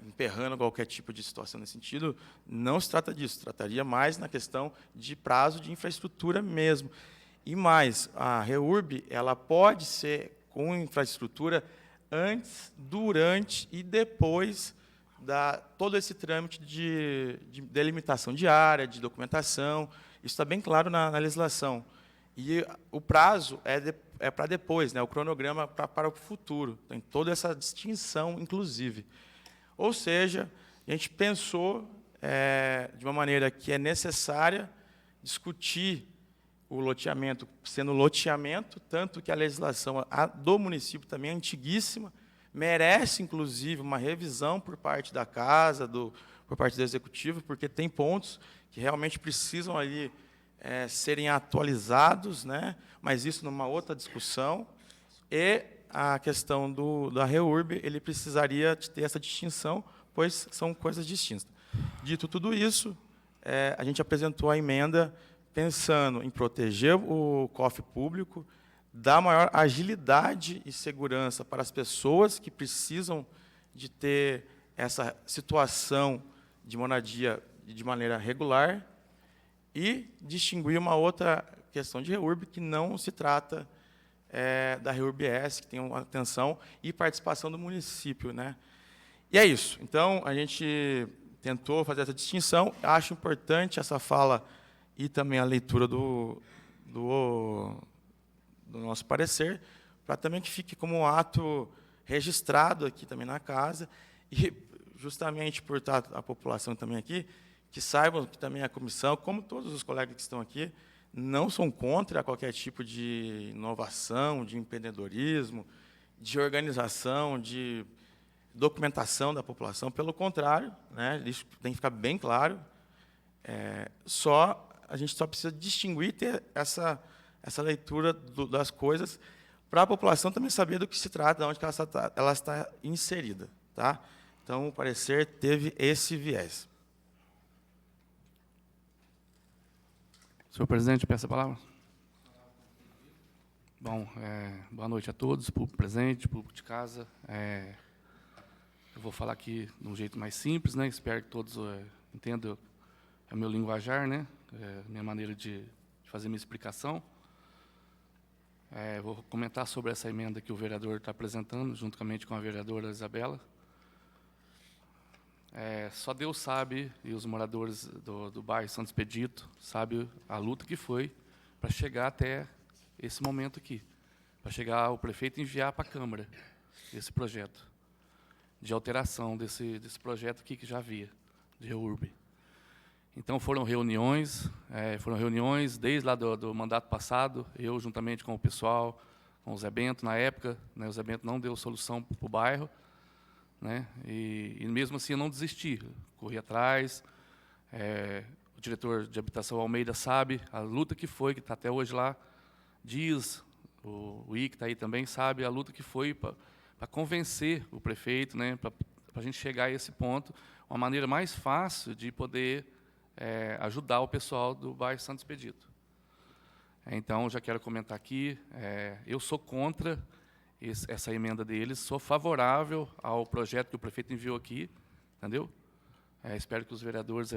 emperrando qualquer tipo de situação nesse sentido. Não se trata disso, trataria mais na questão de prazo de infraestrutura mesmo. E mais, a REURB ela pode ser com infraestrutura antes, durante e depois todo esse trâmite de delimitação de área, de documentação. Isso está bem claro na legislação. E o prazo é para depois, né? O cronograma para o futuro. Tem toda essa distinção, inclusive. Ou seja, a gente pensou de uma maneira que é necessária discutir o loteamento sendo loteamento, tanto que a legislação do município também é antiguíssima, merece, inclusive, uma revisão por parte da casa, por parte do Executivo, porque tem pontos que realmente precisam ali serem atualizados, né? Mas isso numa outra discussão. E a questão da REURB, ele precisaria ter essa distinção, pois são coisas distintas. Dito tudo isso, a gente apresentou a emenda pensando em proteger o cofre público, dar maior agilidade e segurança para as pessoas que precisam de ter essa situação de moradia de maneira regular, e distinguir uma outra questão de REURB, que não se trata da REURB-S, que tem uma atenção e participação do município, né? E é isso. Então, a gente tentou fazer essa distinção. Acho importante essa fala e também a leitura do nosso parecer, para também que fique como um ato registrado aqui também na casa, e justamente por estar a população também aqui, que saibam que também a comissão, como todos os colegas que estão aqui, não são contra qualquer tipo de inovação, de empreendedorismo, de organização, de documentação da população. Pelo contrário, né, isso tem que ficar bem claro. A gente só precisa distinguir, ter essa leitura das coisas, para a população também saber do que se trata, de onde que ela está inserida. Tá? Então, o parecer teve esse viés. Senhor presidente, peço a palavra. Bom, boa noite a todos, público presente, público de casa. Eu vou falar aqui de um jeito mais simples, né? Espero que todos entendam o meu linguajar, né? A minha maneira de fazer minha explicação. Vou comentar sobre essa emenda que o vereador está apresentando, juntamente com a vereadora Isabela. Só Deus sabe, e os moradores do bairro Santo Expedito sabem a luta que foi para chegar até esse momento aqui, para chegar o prefeito enviar para a Câmara esse projeto de alteração desse projeto aqui que já havia, de REURB. Então, foram reuniões desde lá do mandato passado, eu juntamente com o pessoal, com o Zé Bento, na época, né, o Zé Bento não deu solução para o bairro, né, e mesmo assim eu não desisti, corri atrás. O diretor de habitação Almeida sabe a luta que foi, que está até hoje lá, diz, o I, que está aí também, sabe a luta que foi para convencer o prefeito, né, para a gente chegar a esse ponto, uma maneira mais fácil de poder ajudar o pessoal do bairro Santo Expedito. Então, já quero comentar aqui, eu sou contra essa emenda deles, sou favorável ao projeto que o prefeito enviou aqui, entendeu? Espero que os vereadores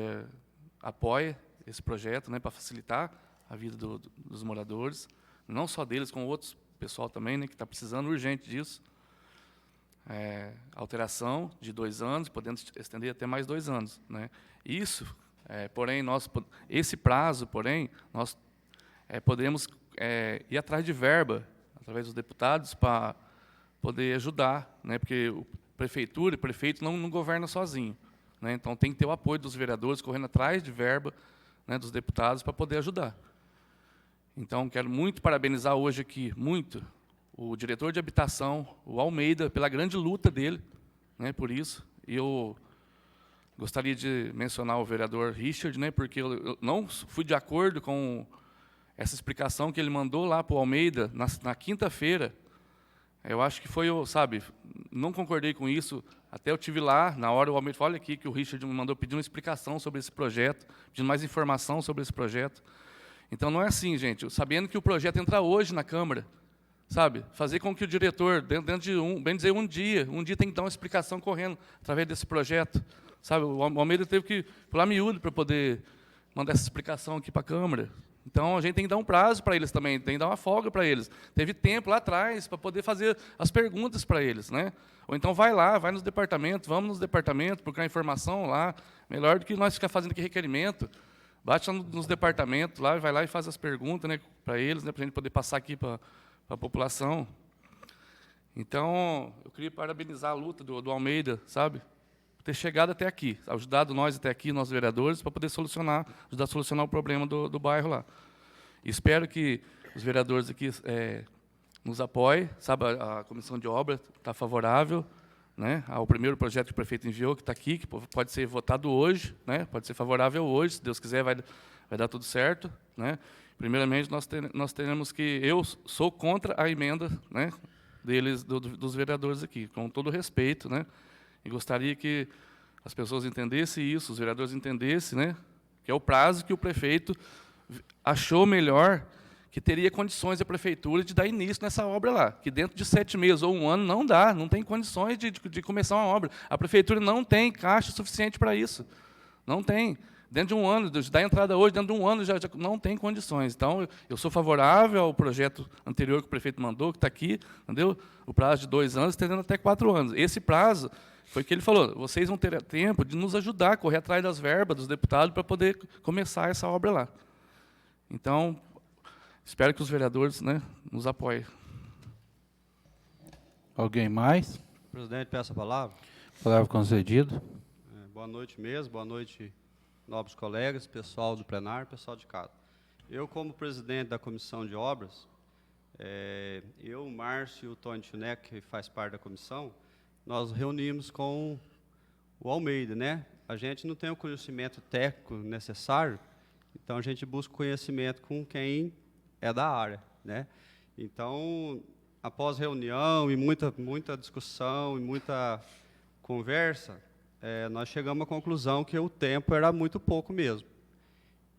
apoiem esse projeto, né, para facilitar a vida dos moradores, não só deles, como outros pessoal também, né, que está precisando urgente disso. Alteração de 2 anos, podendo estender até mais 2 anos, né? Isso, porém, esse prazo, porém, nós podemos ir atrás de verba, através dos deputados, para poder ajudar, né? Porque prefeito não governa sozinho, né? Então, tem que ter o apoio dos vereadores, correndo atrás de verba, né, dos deputados, para poder ajudar. Então, quero muito parabenizar hoje aqui, muito, o diretor de habitação, o Almeida, pela grande luta dele, né, por isso. E eu gostaria de mencionar o vereador Richard, né, porque eu não fui de acordo com essa explicação que ele mandou lá para o Almeida na quinta-feira. Eu acho que foi, não concordei com isso. Até eu tive lá, na hora o Almeida falou, olha aqui que o Richard me mandou pedir uma explicação sobre esse projeto, pedindo mais informação sobre esse projeto. Então, não é assim, gente, sabendo que o projeto entra hoje na Câmara, sabe? Fazer com que o diretor, dentro de um dia tem que dar uma explicação correndo através desse projeto, sabe? O Almeida teve que pular miúdo para poder mandar essa explicação aqui para a Câmara. Então, a gente tem que dar um prazo para eles também, tem que dar uma folga para eles. Teve tempo lá atrás para poder fazer as perguntas para eles, né? Ou então vai nos departamentos, vamos nos departamentos, procurar informação lá, melhor do que nós ficar fazendo aqui requerimento. Bate nos departamentos lá, vai lá e faz as perguntas, né, para eles, né, para a gente poder passar aqui para a população. Então, eu queria parabenizar a luta do Almeida, sabe? Por ter chegado até aqui, ajudado nós até aqui, nós vereadores, para poder ajudar a solucionar o problema do bairro lá. E espero que os vereadores aqui nos apoiem, sabe? A comissão de obra está favorável, né, ao primeiro projeto que o prefeito enviou, que está aqui, que pode ser votado hoje, né, pode ser favorável hoje, se Deus quiser vai dar tudo certo, né. Primeiramente, nós teremos que... Eu sou contra a emenda, né, dos vereadores aqui, com todo respeito, né, e gostaria que as pessoas entendessem isso, os vereadores entendessem, né, que é o prazo que o prefeito achou melhor, que teria condições a prefeitura de dar início nessa obra lá, que dentro de 7 meses ou 1 ano não dá, não tem condições de começar uma obra. A prefeitura não tem caixa suficiente para isso, não tem. Dentro de 1 ano, de dar entrada hoje, dentro de 1 ano já não tem condições. Então, eu sou favorável ao projeto anterior que o prefeito mandou, que está aqui, entendeu? O prazo de 2 anos, estendendo até 4 anos. Esse prazo foi o que ele falou, vocês vão ter tempo de nos ajudar a correr atrás das verbas dos deputados para poder começar essa obra lá. Então, espero que os vereadores, né, nos apoiem. Alguém mais? Presidente, peço a palavra. Palavra concedida. Boa noite mesmo, boa noite, nobres colegas, pessoal do plenário, pessoal de casa. Eu, como presidente da Comissão de Obras, eu, o Márcio e o Tony Tchunek, que faz parte da comissão, nós reunimos com o Almeida, né? A gente não tem o conhecimento técnico necessário, então a gente busca conhecimento com quem é da área, né? Então, após reunião e muita discussão e muita conversa, nós chegamos à conclusão que o tempo era muito pouco mesmo.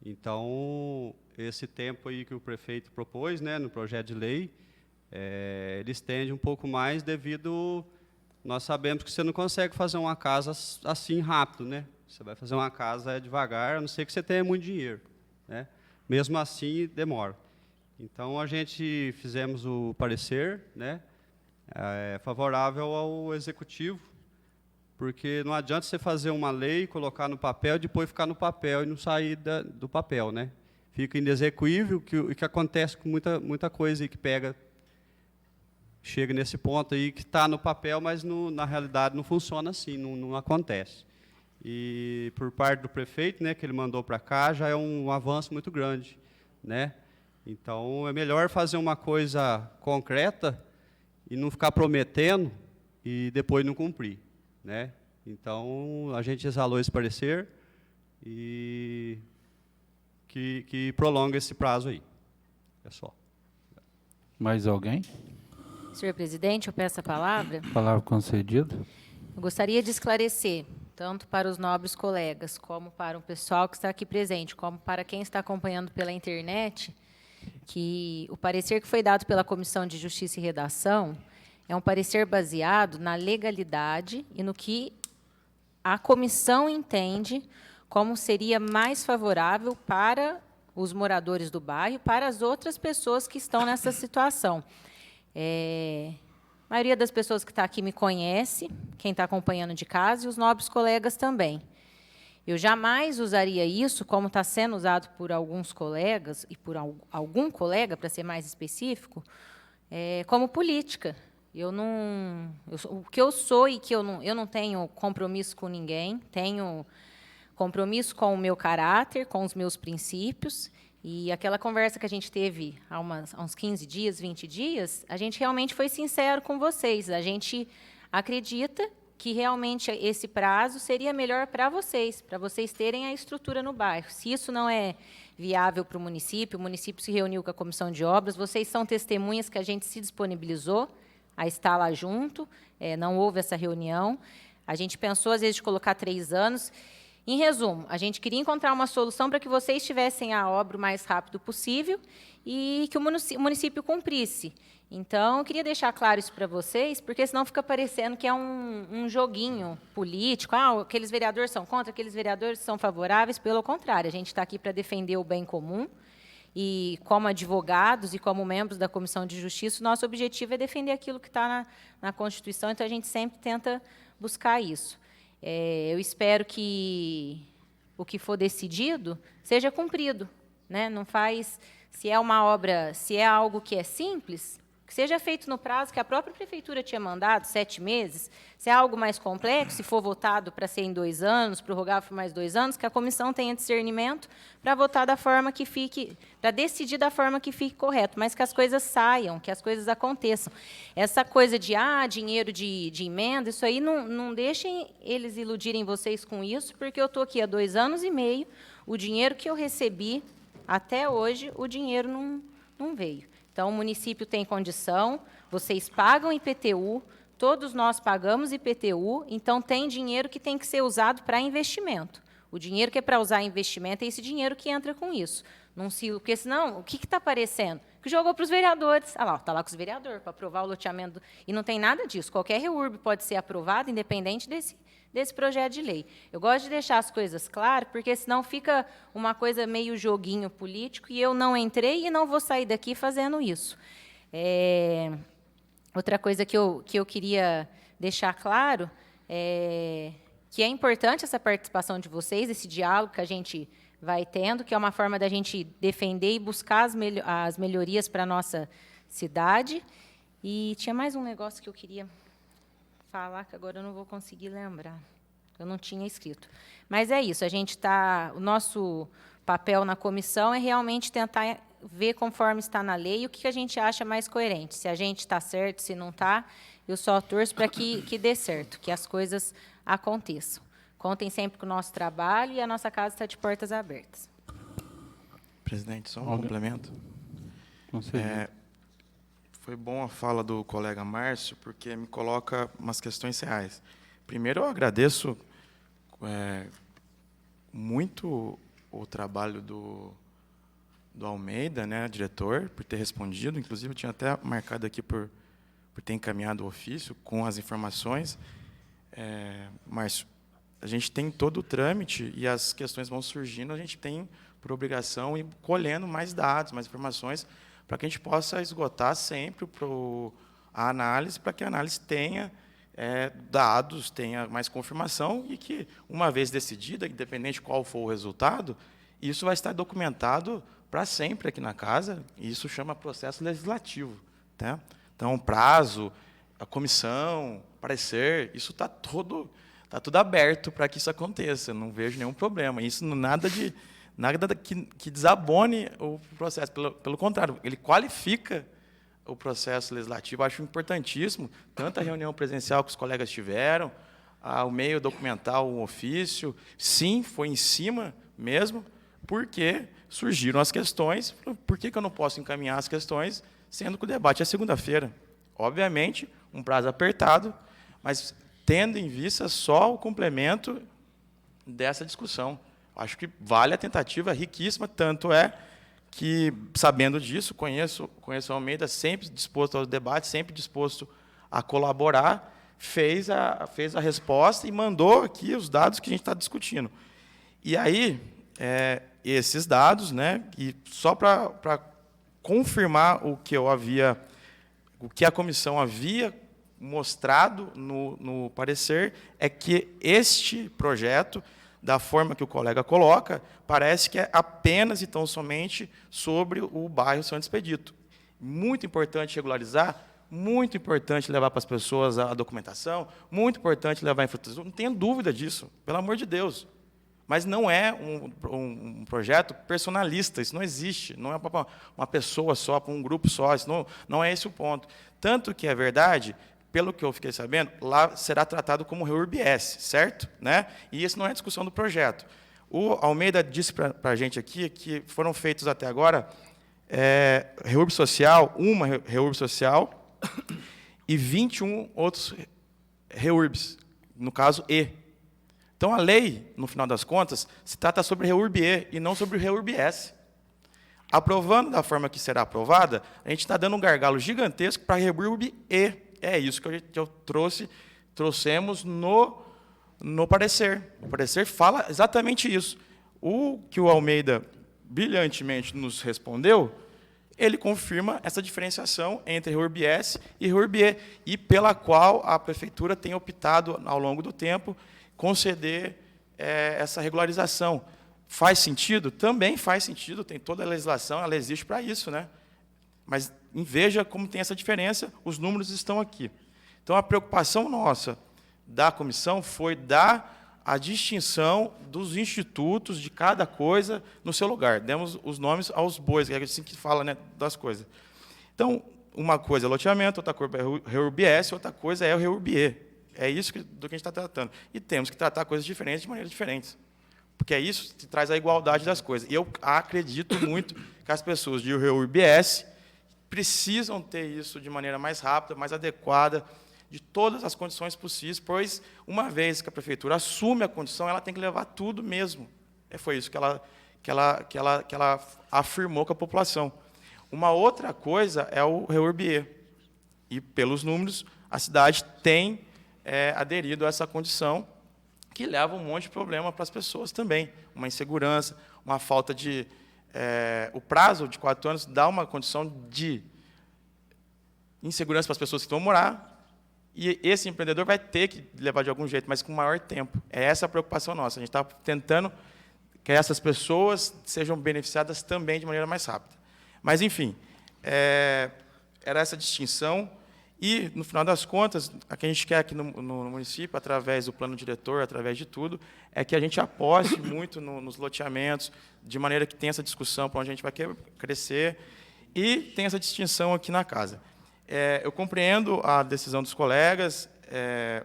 Então, esse tempo aí que o prefeito propôs, né, no projeto de lei, ele estende um pouco mais devido... Nós sabemos que você não consegue fazer uma casa assim rápido, né? Você vai fazer uma casa devagar, a não ser que você tenha muito dinheiro, né? Mesmo assim, demora. Então, a gente fizemos o parecer, né, favorável ao executivo, porque não adianta você fazer uma lei, colocar no papel, depois ficar no papel e não sair do papel, né? Fica inexequível, que acontece com muita coisa aí que chega nesse ponto aí que está no papel, mas na realidade não funciona assim, não acontece. E por parte do prefeito, né, que ele mandou para cá, já é um avanço muito grande, né? Então, é melhor fazer uma coisa concreta e não ficar prometendo e depois não cumprir, né? Então, a gente exalou esse parecer e que prolonga esse prazo aí. É só. Mais alguém? Senhor presidente, eu peço a palavra. Palavra concedida. Eu gostaria de esclarecer, tanto para os nobres colegas, como para o pessoal que está aqui presente, como para quem está acompanhando pela internet, que o parecer que foi dado pela Comissão de Justiça e Redação é um parecer baseado na legalidade e no que a comissão entende como seria mais favorável para os moradores do bairro e para as outras pessoas que estão nessa situação. A maioria das pessoas que está aqui me conhece, quem está acompanhando de casa, e os nobres colegas também. Eu jamais usaria isso, como está sendo usado por alguns colegas, e por algum colega, para ser mais específico, como política. O que eu sou e que eu não tenho compromisso com ninguém, tenho compromisso com o meu caráter, com os meus princípios. E aquela conversa que a gente teve há uns 15 dias, 20 dias, a gente realmente foi sincero com vocês. A gente acredita que realmente esse prazo seria melhor para vocês terem a estrutura no bairro. Se isso não é viável para o município se reuniu com a comissão de obras, vocês são testemunhas que a gente se disponibilizou a estar lá junto, não houve essa reunião. A gente pensou, às vezes, de colocar 3 anos. Em resumo, a gente queria encontrar uma solução para que vocês tivessem a obra o mais rápido possível e que o município cumprisse. Então, eu queria deixar claro isso para vocês, porque senão fica parecendo que é um joguinho político. Aqueles vereadores são contra, aqueles vereadores são favoráveis. Pelo contrário, a gente está aqui para defender o bem comum. E, como advogados e como membros da Comissão de Justiça, o nosso objetivo é defender aquilo que está na Constituição, então a gente sempre tenta buscar isso. Eu espero que o que for decidido seja cumprido, né? Não faz, se é uma obra, se é algo que é simples, que seja feito no prazo que a própria prefeitura tinha mandado, 7 meses. Se é algo mais complexo, se for votado para ser em 2 anos, prorrogar por mais 2 anos, que a comissão tenha discernimento para votar da forma que fique, para decidir da forma que fique correto, mas que as coisas saiam, que as coisas aconteçam. Essa coisa de dinheiro de emenda, isso aí não deixem eles iludirem vocês com isso, porque eu estou aqui há 2 anos e meio, o dinheiro que eu recebi até hoje, o dinheiro não veio. Então, o município tem condição, vocês pagam IPTU, todos nós pagamos IPTU, então tem dinheiro que tem que ser usado para investimento. O dinheiro que é para usar em investimento é esse dinheiro que entra com isso. Porque senão, o que está aparecendo? Que jogou para os vereadores. Está lá com os vereadores para aprovar o loteamento. E não tem nada disso. Qualquer REURB pode ser aprovado, independente desse projeto de lei. Eu gosto de deixar as coisas claras, porque senão fica uma coisa meio joguinho político, e eu não entrei e não vou sair daqui fazendo isso. Outra coisa que eu queria deixar claro é que é importante essa participação de vocês, esse diálogo que a gente vai tendo, que é uma forma da gente defender e buscar as melhorias para a nossa cidade. E tinha mais um negócio que eu queria falar, que agora eu não vou conseguir lembrar. Eu não tinha escrito. Mas é isso, o nosso papel na comissão é realmente tentar ver conforme está na lei o que a gente acha mais coerente. Se a gente está certo, se não está, eu só torço para que dê certo, que as coisas aconteçam. Contem sempre com o nosso trabalho e a nossa casa está de portas abertas. Presidente, só um Olga. complemento. Com certeza. Foi bom a fala do colega Márcio, porque me coloca umas questões reais. Primeiro, eu agradeço muito o trabalho do Almeida, né, diretor, por ter respondido. Inclusive, eu tinha até marcado aqui por ter encaminhado o ofício com as informações. Márcio, a gente tem todo o trâmite e as questões vão surgindo, a gente tem por obrigação ir colhendo mais dados, mais informações, para que a gente possa esgotar sempre a análise, para que a análise tenha dados, tenha mais confirmação e que, uma vez decidida, independente de qual for o resultado, isso vai estar documentado para sempre aqui na casa, e isso chama processo legislativo. Tá? Então, prazo, a comissão, parecer, isso está tudo aberto para que isso aconteça, não vejo nenhum problema. Isso nada que desabone o processo, pelo contrário, ele qualifica o processo legislativo. Acho importantíssimo, tanto a reunião presencial que os colegas tiveram, o meio documental, o ofício, sim, foi em cima mesmo, porque surgiram as questões. Por que eu não posso encaminhar as questões, sendo que o debate é segunda-feira? Obviamente, um prazo apertado, mas tendo em vista só o complemento dessa discussão. Acho que vale a tentativa, riquíssima, tanto é que, sabendo disso, conheço o Almeida, sempre disposto ao debate, sempre disposto a colaborar, fez a resposta e mandou aqui os dados que a gente está discutindo. E aí, esses dados, né, e só para confirmar o que a comissão havia mostrado no parecer, é que este projeto, da forma que o colega coloca, parece que é apenas e tão somente sobre o bairro Santo Expedito. Muito importante regularizar, muito importante levar para as pessoas a documentação, muito importante levar a infraestrutura, não tenho dúvida disso, pelo amor de Deus. Mas não é um projeto personalista, isso não existe, não é para uma pessoa só, para um grupo só, isso não é esse o ponto. Tanto que é verdade, pelo que eu fiquei sabendo, lá será tratado como REURB-S, certo? Né? E isso não é discussão do projeto. O Almeida disse para a gente aqui que foram feitos até agora REURB social, uma REURB social, e 21 outros REURBs, no caso E. Então, a lei, no final das contas, se trata sobre REURB-E e não sobre o REURB-S. Aprovando da forma que será aprovada, a gente está dando um gargalo gigantesco para a REURB-E. É isso que eu trouxemos no parecer. O parecer fala exatamente isso. O que o Almeida brilhantemente nos respondeu, ele confirma essa diferenciação entre REURB-S e REURB-E, e pela qual a prefeitura tem optado, ao longo do tempo, conceder essa regularização. Faz sentido? Também faz sentido, tem toda a legislação, ela existe para isso, né? Mas veja como tem essa diferença, os números estão aqui. Então, a preocupação nossa da comissão foi dar a distinção dos institutos, de cada coisa, no seu lugar. Demos os nomes aos bois, que é assim que fala, né, das coisas. Então, uma coisa é loteamento, outra coisa é REURB-S, outra coisa é o REURB-E. É isso do que a gente está tratando. E temos que tratar coisas diferentes de maneiras diferentes. Porque é isso que traz a igualdade das coisas. E eu acredito muito que as pessoas de REURB-S precisam ter isso de maneira mais rápida, mais adequada, de todas as condições possíveis, pois, uma vez que a prefeitura assume a condição, ela tem que levar tudo mesmo. Foi isso que ela afirmou com a população. Uma outra coisa é o REURB-E. E, pelos números, a cidade tem aderido a essa condição, que leva um monte de problema para as pessoas também. Uma insegurança, uma falta de... o prazo de 4 anos dá uma condição de insegurança para as pessoas que estão morar, e esse empreendedor vai ter que levar de algum jeito, mas com maior tempo. É essa a preocupação nossa. A gente está tentando que essas pessoas sejam beneficiadas também de maneira mais rápida. Mas, enfim, era essa distinção, E, no final das contas, o que a gente quer aqui no município, através do plano diretor, através de tudo, é que a gente aposte muito nos loteamentos, de maneira que tenha essa discussão para onde a gente vai crescer, e tem essa distinção aqui na casa. Eu compreendo a decisão dos colegas,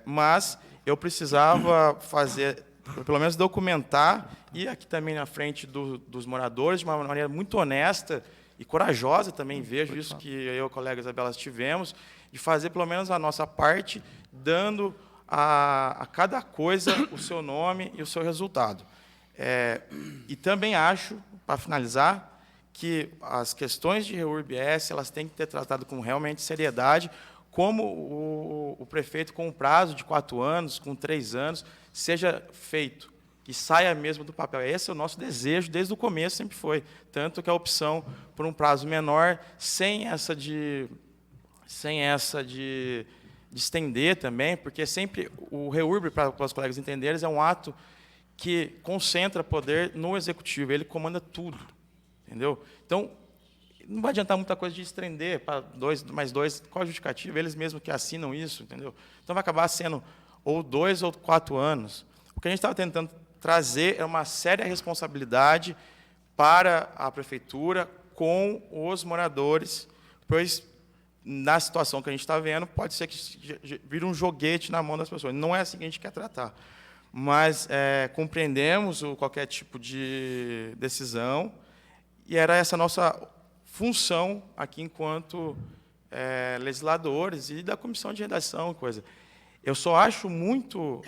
mas eu precisava fazer, pelo menos documentar, e aqui também na frente dos moradores, de uma maneira muito honesta e corajosa também, vejo isso que eu e a colega Isabela tivemos, de fazer pelo menos a nossa parte, dando a cada coisa o seu nome e o seu resultado. E também acho, para finalizar, que as questões de REURB-S elas têm que ter tratado com realmente seriedade, como o prefeito, com um prazo de 4 anos, com 3 anos, seja feito, que saia mesmo do papel. Esse é o nosso desejo, desde o começo sempre foi. Tanto que a opção por um prazo menor, sem essa de estender também, porque sempre o REURB, para os colegas entenderem, é um ato que concentra poder no executivo, ele comanda tudo. Entendeu? Então, não vai adiantar muita coisa de estender para 2 mais 2, qual a justificativa? Eles mesmos que assinam isso, entendeu? Então, vai acabar sendo ou 2 ou 4 anos. O que a gente estava tentando trazer é uma séria responsabilidade para a prefeitura com os moradores, pois, na situação que a gente está vendo, pode ser que vire um joguete na mão das pessoas. Não é assim que a gente quer tratar. Mas compreendemos qualquer tipo de decisão, e era essa nossa função aqui enquanto legisladores e da comissão de redação, coisa. Eu só acho muito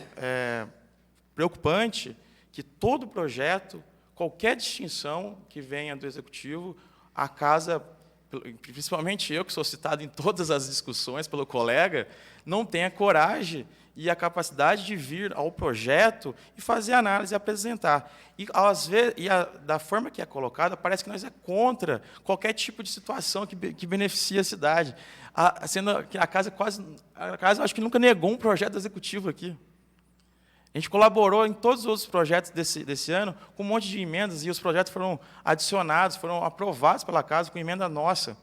preocupante que todo projeto, qualquer distinção que venha do executivo, a casa, principalmente eu que sou citado em todas as discussões pelo colega, não tenha coragem e a capacidade de vir ao projeto e fazer análise e apresentar. E, às vezes, da forma que é colocada, parece que nós é contra qualquer tipo de situação que beneficie a cidade. Sendo que a casa, acho que nunca negou um projeto executivo aqui. A gente colaborou em todos os outros projetos desse ano com um monte de emendas, e os projetos foram adicionados, foram aprovados pela casa com emenda nossa.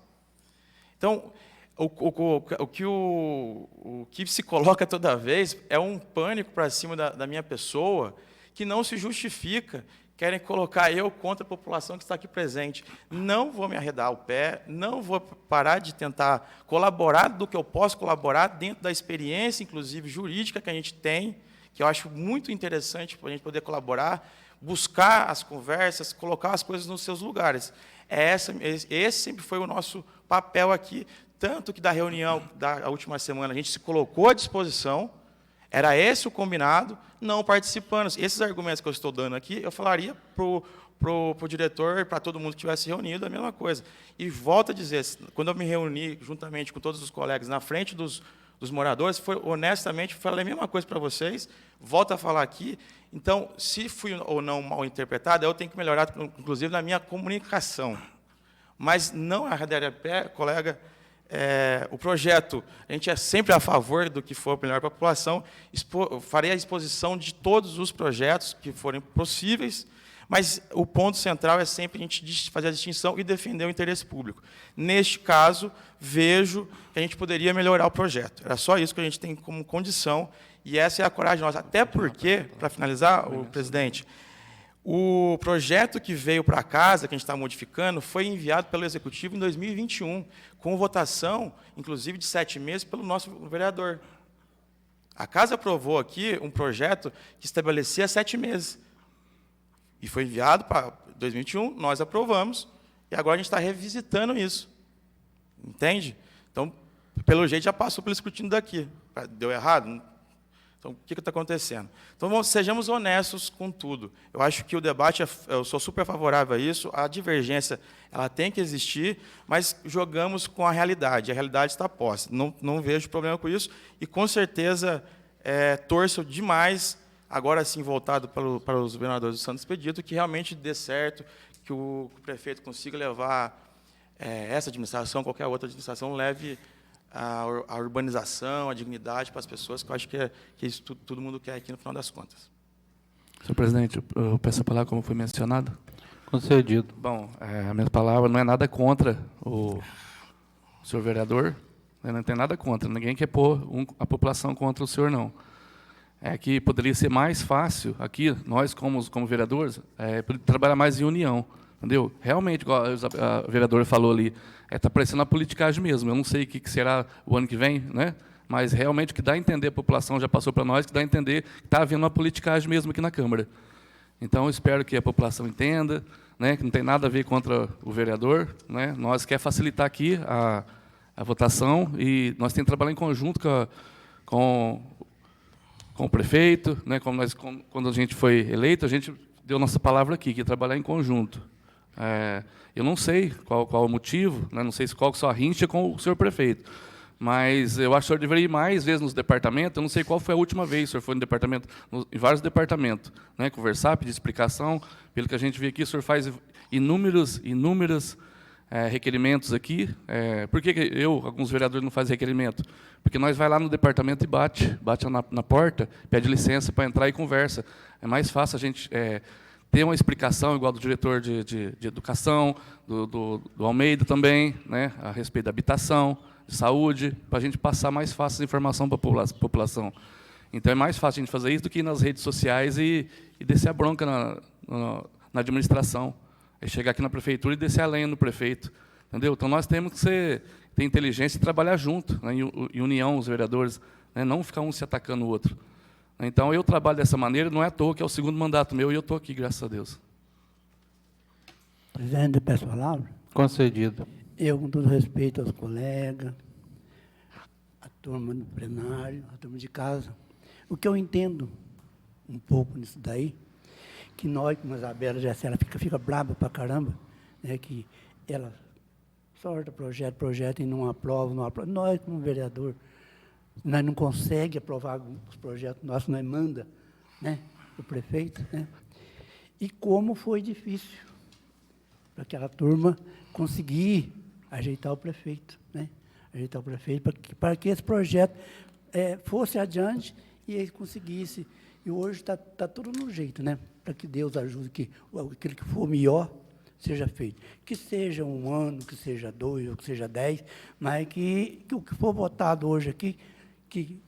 Então, o que se coloca toda vez é um pânico para cima da minha pessoa, que não se justifica. Querem colocar eu contra a população que está aqui presente. Não vou me arredar o pé, não vou parar de tentar colaborar do que eu posso colaborar, dentro da experiência, inclusive, jurídica que a gente tem, que eu acho muito interessante para a gente poder colaborar, buscar as conversas, colocar as coisas nos seus lugares. Esse sempre foi o nosso papel aqui, tanto que da reunião da última semana a gente se colocou à disposição, era esse o combinado, não participando. Esses argumentos que eu estou dando aqui, eu falaria para o diretor e para todo mundo que tivesse reunido a mesma coisa. E volto a dizer, quando eu me reuni juntamente com todos os colegas na frente dos moradores, honestamente, falei a mesma coisa para vocês, volto a falar aqui. Então, se fui ou não mal interpretado, eu tenho que melhorar, inclusive, na minha comunicação. Mas não arredar a pé, colega. O projeto, a gente é sempre a favor do que for melhor para a população, farei a exposição de todos os projetos que forem possíveis, mas o ponto central é sempre a gente fazer a distinção e defender o interesse público. Neste caso, vejo que a gente poderia melhorar o projeto. Era só isso que a gente tem como condição, e essa é a coragem nossa. Até porque, para finalizar, presidente, o projeto que veio para a casa, que a gente está modificando, foi enviado pelo Executivo em 2021, com votação, inclusive, de 7 meses, pelo nosso vereador. A casa aprovou aqui um projeto que estabelecia 7 meses. E foi enviado para 2021, nós aprovamos, e agora a gente está revisitando isso. Entende? Então, pelo jeito, já passou pelo escrutínio daqui. Deu errado? Então, o que está acontecendo? Então, sejamos honestos com tudo. Eu acho que o debate, eu sou super favorável a isso, a divergência ela tem que existir, mas jogamos com a realidade está posta. Não vejo problema com isso, e, com certeza, torço demais, agora sim voltado para os governadores do Santo Expedito, que realmente dê certo, que o prefeito consiga levar essa administração, qualquer outra administração, leve a urbanização, a dignidade para as pessoas, que eu acho que é isso que todo mundo quer aqui no final das contas. Senhor presidente, eu peço a palavra como foi mencionado. Concedido. Bom, a minha palavra não é nada contra o senhor vereador, né? Não tem nada contra, ninguém quer pôr a população contra o senhor, não. É que poderia ser mais fácil aqui, nós como vereadores, trabalhar mais em união, entendeu? Realmente, igual a vereadora falou ali, está parecendo uma politicagem mesmo. Eu não sei o que será o ano que vem, né? Mas realmente o que dá a entender, a população já passou para nós, que dá a entender que está havendo uma politicagem mesmo aqui na Câmara. Então, eu espero que a população entenda, né, que não tem nada a ver contra o vereador, né? Nós queremos facilitar aqui a votação e nós temos que trabalhar em conjunto com o prefeito, né? Quando a gente foi eleito, a gente deu nossa palavra aqui, que é trabalhar em conjunto. Eu não sei qual o motivo, né? Não sei qual que é a sua rincha com o senhor prefeito, mas eu acho que o senhor deveria ir mais vezes nos departamentos. Eu não sei qual foi a última vez que o senhor foi no departamento, em vários departamentos, né? Conversar, pedir explicação. Pelo que a gente vê aqui, o senhor faz inúmeros requerimentos aqui. Por que alguns vereadores não fazem requerimento? Porque nós vai lá no departamento e bate na porta, pede licença para entrar e conversa. É mais fácil a gente ter uma explicação, igual do diretor de educação, do Almeida também, né, a respeito da habitação, de saúde, para a gente passar mais fácil essa informação para a população. Então, é mais fácil a gente fazer isso do que ir nas redes sociais e descer a bronca na administração. É chegar aqui na prefeitura e descer a lenha no prefeito. Entendeu? Então, nós temos que ter inteligência e trabalhar junto, né, em união, os vereadores, né, não ficar um se atacando o outro. Então, eu trabalho dessa maneira, não é à toa que é o segundo mandato meu, e eu estou aqui, graças a Deus. Presidente, peço a palavra. Concedido. Eu, com todo respeito aos colegas, a turma do plenário, a turma de casa, o que eu entendo um pouco nisso daí, que nós, como a Isabela já ela fica brava pra caramba, né, que ela sorta projeto e não aprova. Nós, como vereador, nós não conseguimos aprovar os projetos nossos, nós manda, né, o prefeito, né? E como foi difícil para aquela turma conseguir ajeitar o prefeito, né? Ajeitar o prefeito para que esse projeto fosse adiante e ele conseguisse. E hoje está tudo no jeito, né? Para que Deus ajude que aquilo que for melhor seja feito. Que seja 1 ano, que seja 2, ou que seja 10, mas que o que for votado hoje aqui, que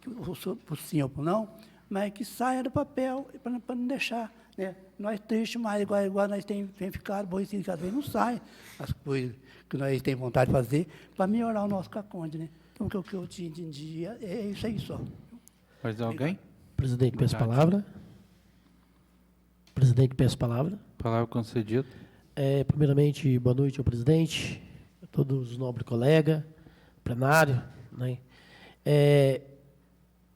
por sim ou por não, mas que saia do papel para não deixar, né? Nós tristes mais, igual nós temos ficado, aborrecidos, que às vezes não sai as coisas que nós temos vontade de fazer para melhorar o nosso Caconde, né? Então, o que eu te entendi é isso aí só. Mais alguém? Presidente, peço a palavra. Presidente, peço a palavra. Palavra concedida. Primeiramente, boa noite ao presidente, a todos os nobres colegas, plenário, né?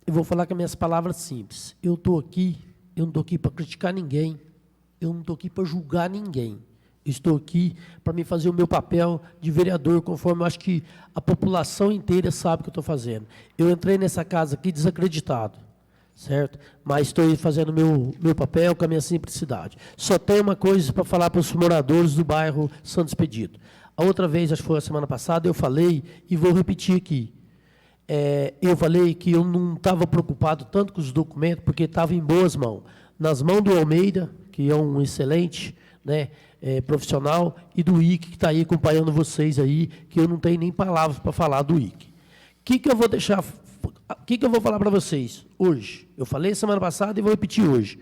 Eu vou falar com as minhas palavras simples. Eu não estou aqui para criticar ninguém, eu não estou aqui para julgar ninguém. Eu estou aqui para me fazer o meu papel de vereador, conforme eu acho que a população inteira sabe o que eu estou fazendo. Eu entrei nessa casa aqui desacreditado, certo? Mas estou fazendo o meu papel com a minha simplicidade. Só tenho uma coisa para falar para os moradores do bairro Santo Expedito. A outra vez, acho que foi a semana passada, eu falei e vou repetir aqui. Eu falei que eu não estava preocupado tanto com os documentos, porque estava em boas mãos. Nas mãos do Almeida, que é um excelente, né, profissional, e do IC, que está aí acompanhando vocês aí, que eu não tenho nem palavras para falar do IC. O que eu vou falar para vocês hoje? Eu falei semana passada e vou repetir hoje.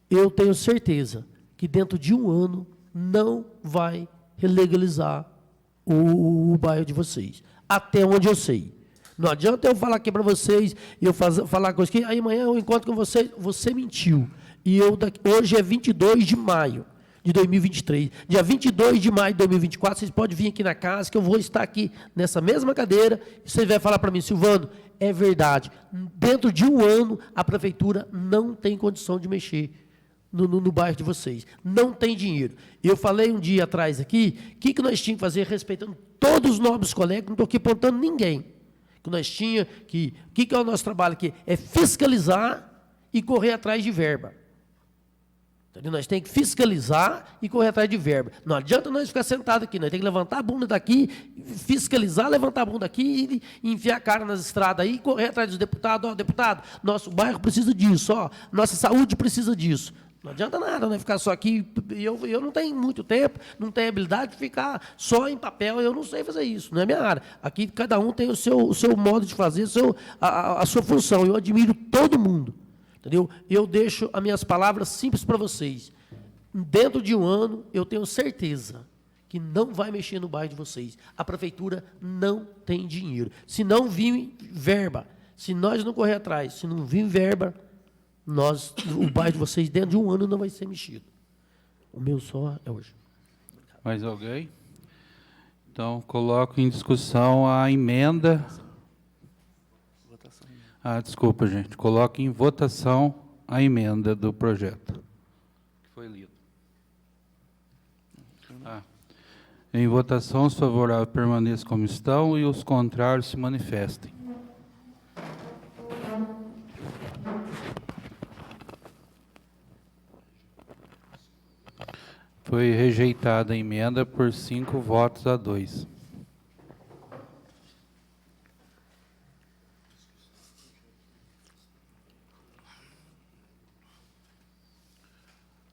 Eu tenho certeza que dentro de 1 ano não vai legalizar o bairro de vocês. Até onde eu sei. Não adianta eu falar aqui para vocês e eu falar coisas que aí amanhã eu encontro com vocês. Você mentiu. E hoje é 22 de maio de 2023. Dia 22 de maio de 2024, vocês podem vir aqui na casa, que eu vou estar aqui nessa mesma cadeira, e vocês vão falar para mim, Silvano, é verdade. Dentro de 1 ano, a prefeitura não tem condição de mexer no bairro de vocês. Não tem dinheiro. Eu falei um dia atrás aqui, o que nós tínhamos que fazer, respeitando todos os nobres colegas, não estou aqui apontando ninguém. Que nós tínhamos que... O que é o nosso trabalho aqui? É fiscalizar e correr atrás de verba. Entendeu? Nós temos que fiscalizar e correr atrás de verba. Não adianta nós ficar sentados aqui, nós temos que levantar a bunda daqui, fiscalizar, levantar a bunda aqui e enfiar a cara nas estradas aí e correr atrás dos deputados. Ó, deputado, nosso bairro precisa disso, ó, nossa saúde precisa disso. Não adianta nada, né? Ficar só aqui. Eu não tenho muito tempo, não tenho habilidade de ficar só em papel. Eu não sei fazer isso, não é minha área. Aqui cada um tem o seu modo de fazer, a sua função. Eu admiro todo mundo, entendeu? Eu deixo as minhas palavras simples para vocês. Dentro de um ano, eu tenho certeza que não vai mexer no bairro de vocês. A prefeitura não tem dinheiro. Se não vir verba, se nós não correr atrás, se não vir verba, o bairro de vocês, dentro de um ano, não vai ser mexido. O meu só é hoje. Mais alguém? Então, coloco em discussão a emenda. Desculpa, gente. Coloco em votação a emenda do projeto. Que foi lido. Em votação, os favoráveis permaneçam como estão e os contrários se manifestem. Foi rejeitada a emenda por 5 votos a 2.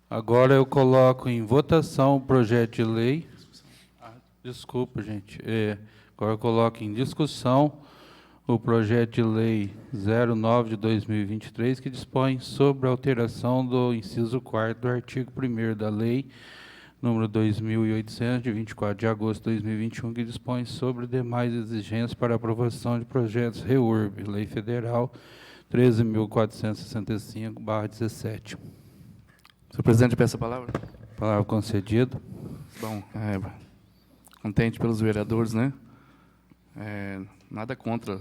Agora eu coloco em votação o projeto de lei. Desculpa, gente. Agora eu coloco em discussão o projeto de lei 09 de 2023, que dispõe sobre a alteração do inciso 4º do artigo 1º da lei número 2.800, de 24 de agosto de 2021, que dispõe sobre demais exigências para aprovação de projetos REURB, Lei Federal 13.465/17. Senhor presidente, peço a palavra. Palavra concedida. Bom, contente pelos vereadores, né? Nada contra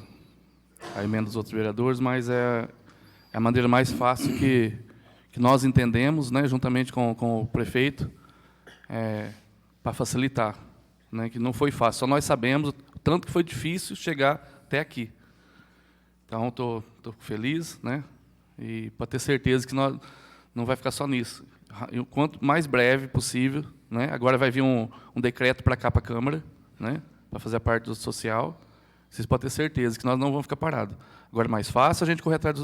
a emenda dos outros vereadores, mas é a maneira mais fácil que nós entendemos, né, juntamente com o prefeito, para facilitar, né, que não foi fácil. Só nós sabemos o tanto que foi difícil chegar até aqui. Então, estou feliz, né, e para ter certeza que nós não vai ficar só nisso. E o quanto mais breve possível, né, agora vai vir um decreto para cá, para a Câmara, né, para fazer a parte do social. Vocês podem ter certeza que nós não vamos ficar parados. Agora é mais fácil a gente correr atrás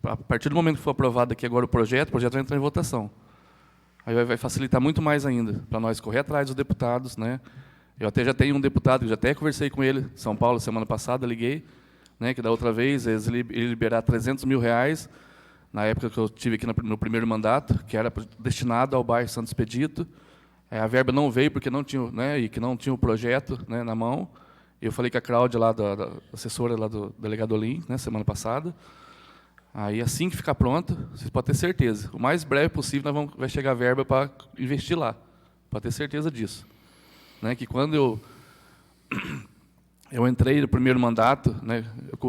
a partir do momento que for aprovado aqui agora o projeto vai entrar em votação. Aí vai facilitar muito mais ainda para nós correr atrás dos deputados, né? Eu até já tenho um deputado, que já até conversei com ele, em São Paulo, semana passada, liguei, né, que da outra vez eles liberar R$300 mil, na época que eu tive aqui no primeiro mandato, que era destinado ao bairro Santo Expedito. A verba não veio porque não tinha, né, e que não tinha o projeto, né, na mão. Eu falei com a Cláudia, lá, da assessora lá do delegado Olim, né, semana passada. Aí, assim que ficar pronto, vocês podem ter certeza, o mais breve possível vai chegar a verba para investir lá. Pode ter certeza disso. Né, que quando eu entrei no primeiro mandato, né,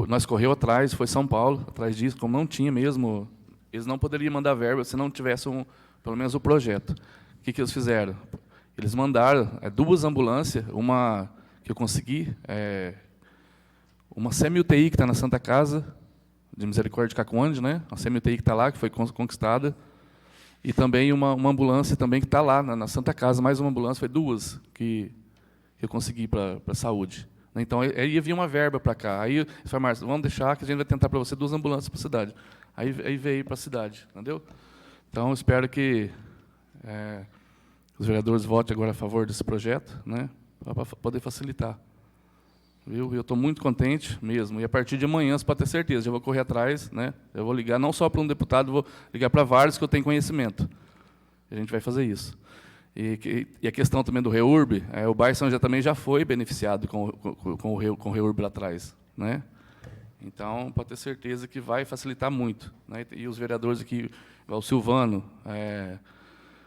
nós correu atrás, foi São Paulo, atrás disso, como não tinha mesmo, eles não poderiam mandar verba se não tivesse pelo menos o projeto. O que eles fizeram? Eles mandaram 2 ambulâncias, uma que eu consegui, uma semi-UTI que está na Santa Casa, de Misericórdia de Cacoonde, né? Uma semi-UTI que está lá, que foi conquistada, e também uma ambulância também que está lá na Santa Casa, mais uma ambulância, foi 2 que eu consegui para a saúde. Então, aí ia vir uma verba para cá. Aí eu falei, Márcio, vamos deixar que a gente vai tentar para você 2 ambulâncias para a cidade. Aí veio para a cidade, entendeu? Então, espero que os vereadores votem agora a favor desse projeto, né? Para poder facilitar. Viu? Eu estou muito contente mesmo. E a partir de amanhã, você pode ter certeza, já vou correr atrás, né? Eu vou ligar não só para um deputado, vou ligar para vários que eu tenho conhecimento. A gente vai fazer isso. E a questão também do REURB, o bairro São José também já foi beneficiado com o REURB lá atrás, né? Então, pode ter certeza que vai facilitar muito, né? E os vereadores aqui, o Silvano,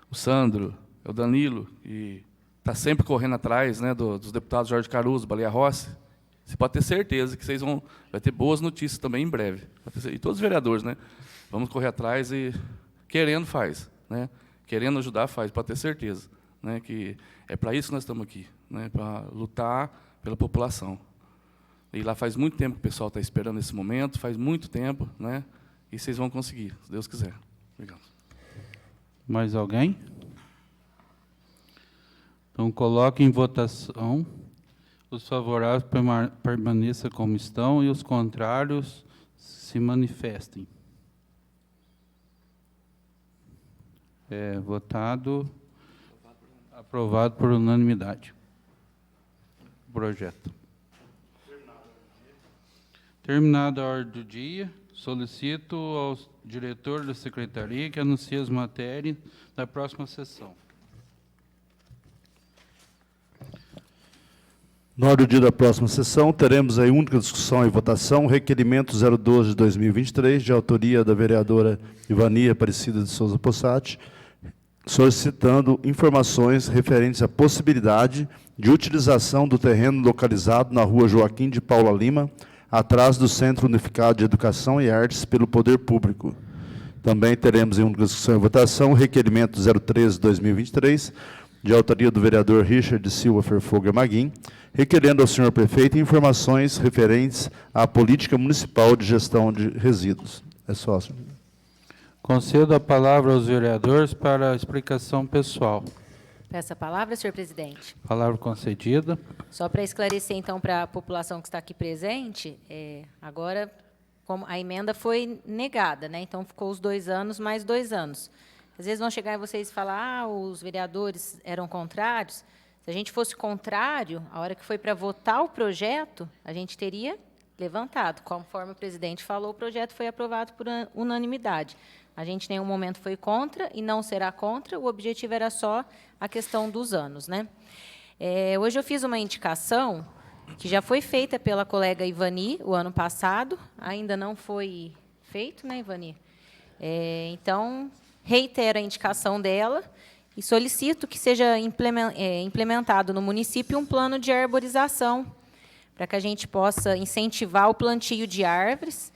o Sandro, o Danilo, e está sempre correndo atrás, né, dos deputados Jorge Caruso, Baleia Rossi. Você pode ter certeza que vocês vai ter boas notícias também em breve. E todos os vereadores, né? Vamos correr atrás e querendo faz, né? Querendo ajudar faz, pode ter certeza, né? Que é para isso que nós estamos aqui, né? Para lutar pela população. E lá faz muito tempo que o pessoal está esperando esse momento, faz muito tempo, né? E vocês vão conseguir, se Deus quiser. Obrigado. Mais alguém? Então, coloque em votação. Os favoráveis permaneçam como estão e os contrários se manifestem. Votado. Aprovado por unanimidade. O projeto. Terminada a ordem do dia, solicito ao diretor da secretaria que anuncie as matérias da próxima sessão. Na ordem do dia da próxima sessão, teremos aí única discussão e votação, requerimento 012 de 2023, de autoria da vereadora Ivani Aparecida de Souza Possati, solicitando informações referentes à possibilidade de utilização do terreno localizado na rua Joaquim de Paula Lima, atrás do Centro Unificado de Educação e Artes, pelo Poder Público. Também teremos em única discussão e votação o requerimento 013 de 2023, de autoria do vereador Richard Silva Ferfoglia Maguim, requerendo ao senhor prefeito informações referentes à política municipal de gestão de resíduos. É só, senhor. Concedo a palavra aos vereadores para a explicação pessoal. Peço a palavra, senhor presidente. Palavra concedida. Só para esclarecer, então, para a população que está aqui presente, agora, como a emenda foi negada, né? Então, ficou os 2 anos mais 2 anos. Às vezes vão chegar e vocês falar, os vereadores eram contrários. Se a gente fosse contrário, a hora que foi para votar o projeto, a gente teria levantado. Conforme o presidente falou, o projeto foi aprovado por unanimidade. A gente, em nenhum momento, foi contra e não será contra. O objetivo era só a questão dos anos, né? Hoje eu fiz uma indicação que já foi feita pela colega Ivani o ano passado, ainda não foi feito, né, Ivani? Então, reitero a indicação dela e solicito que seja implementado no município um plano de arborização, para que a gente possa incentivar o plantio de árvores.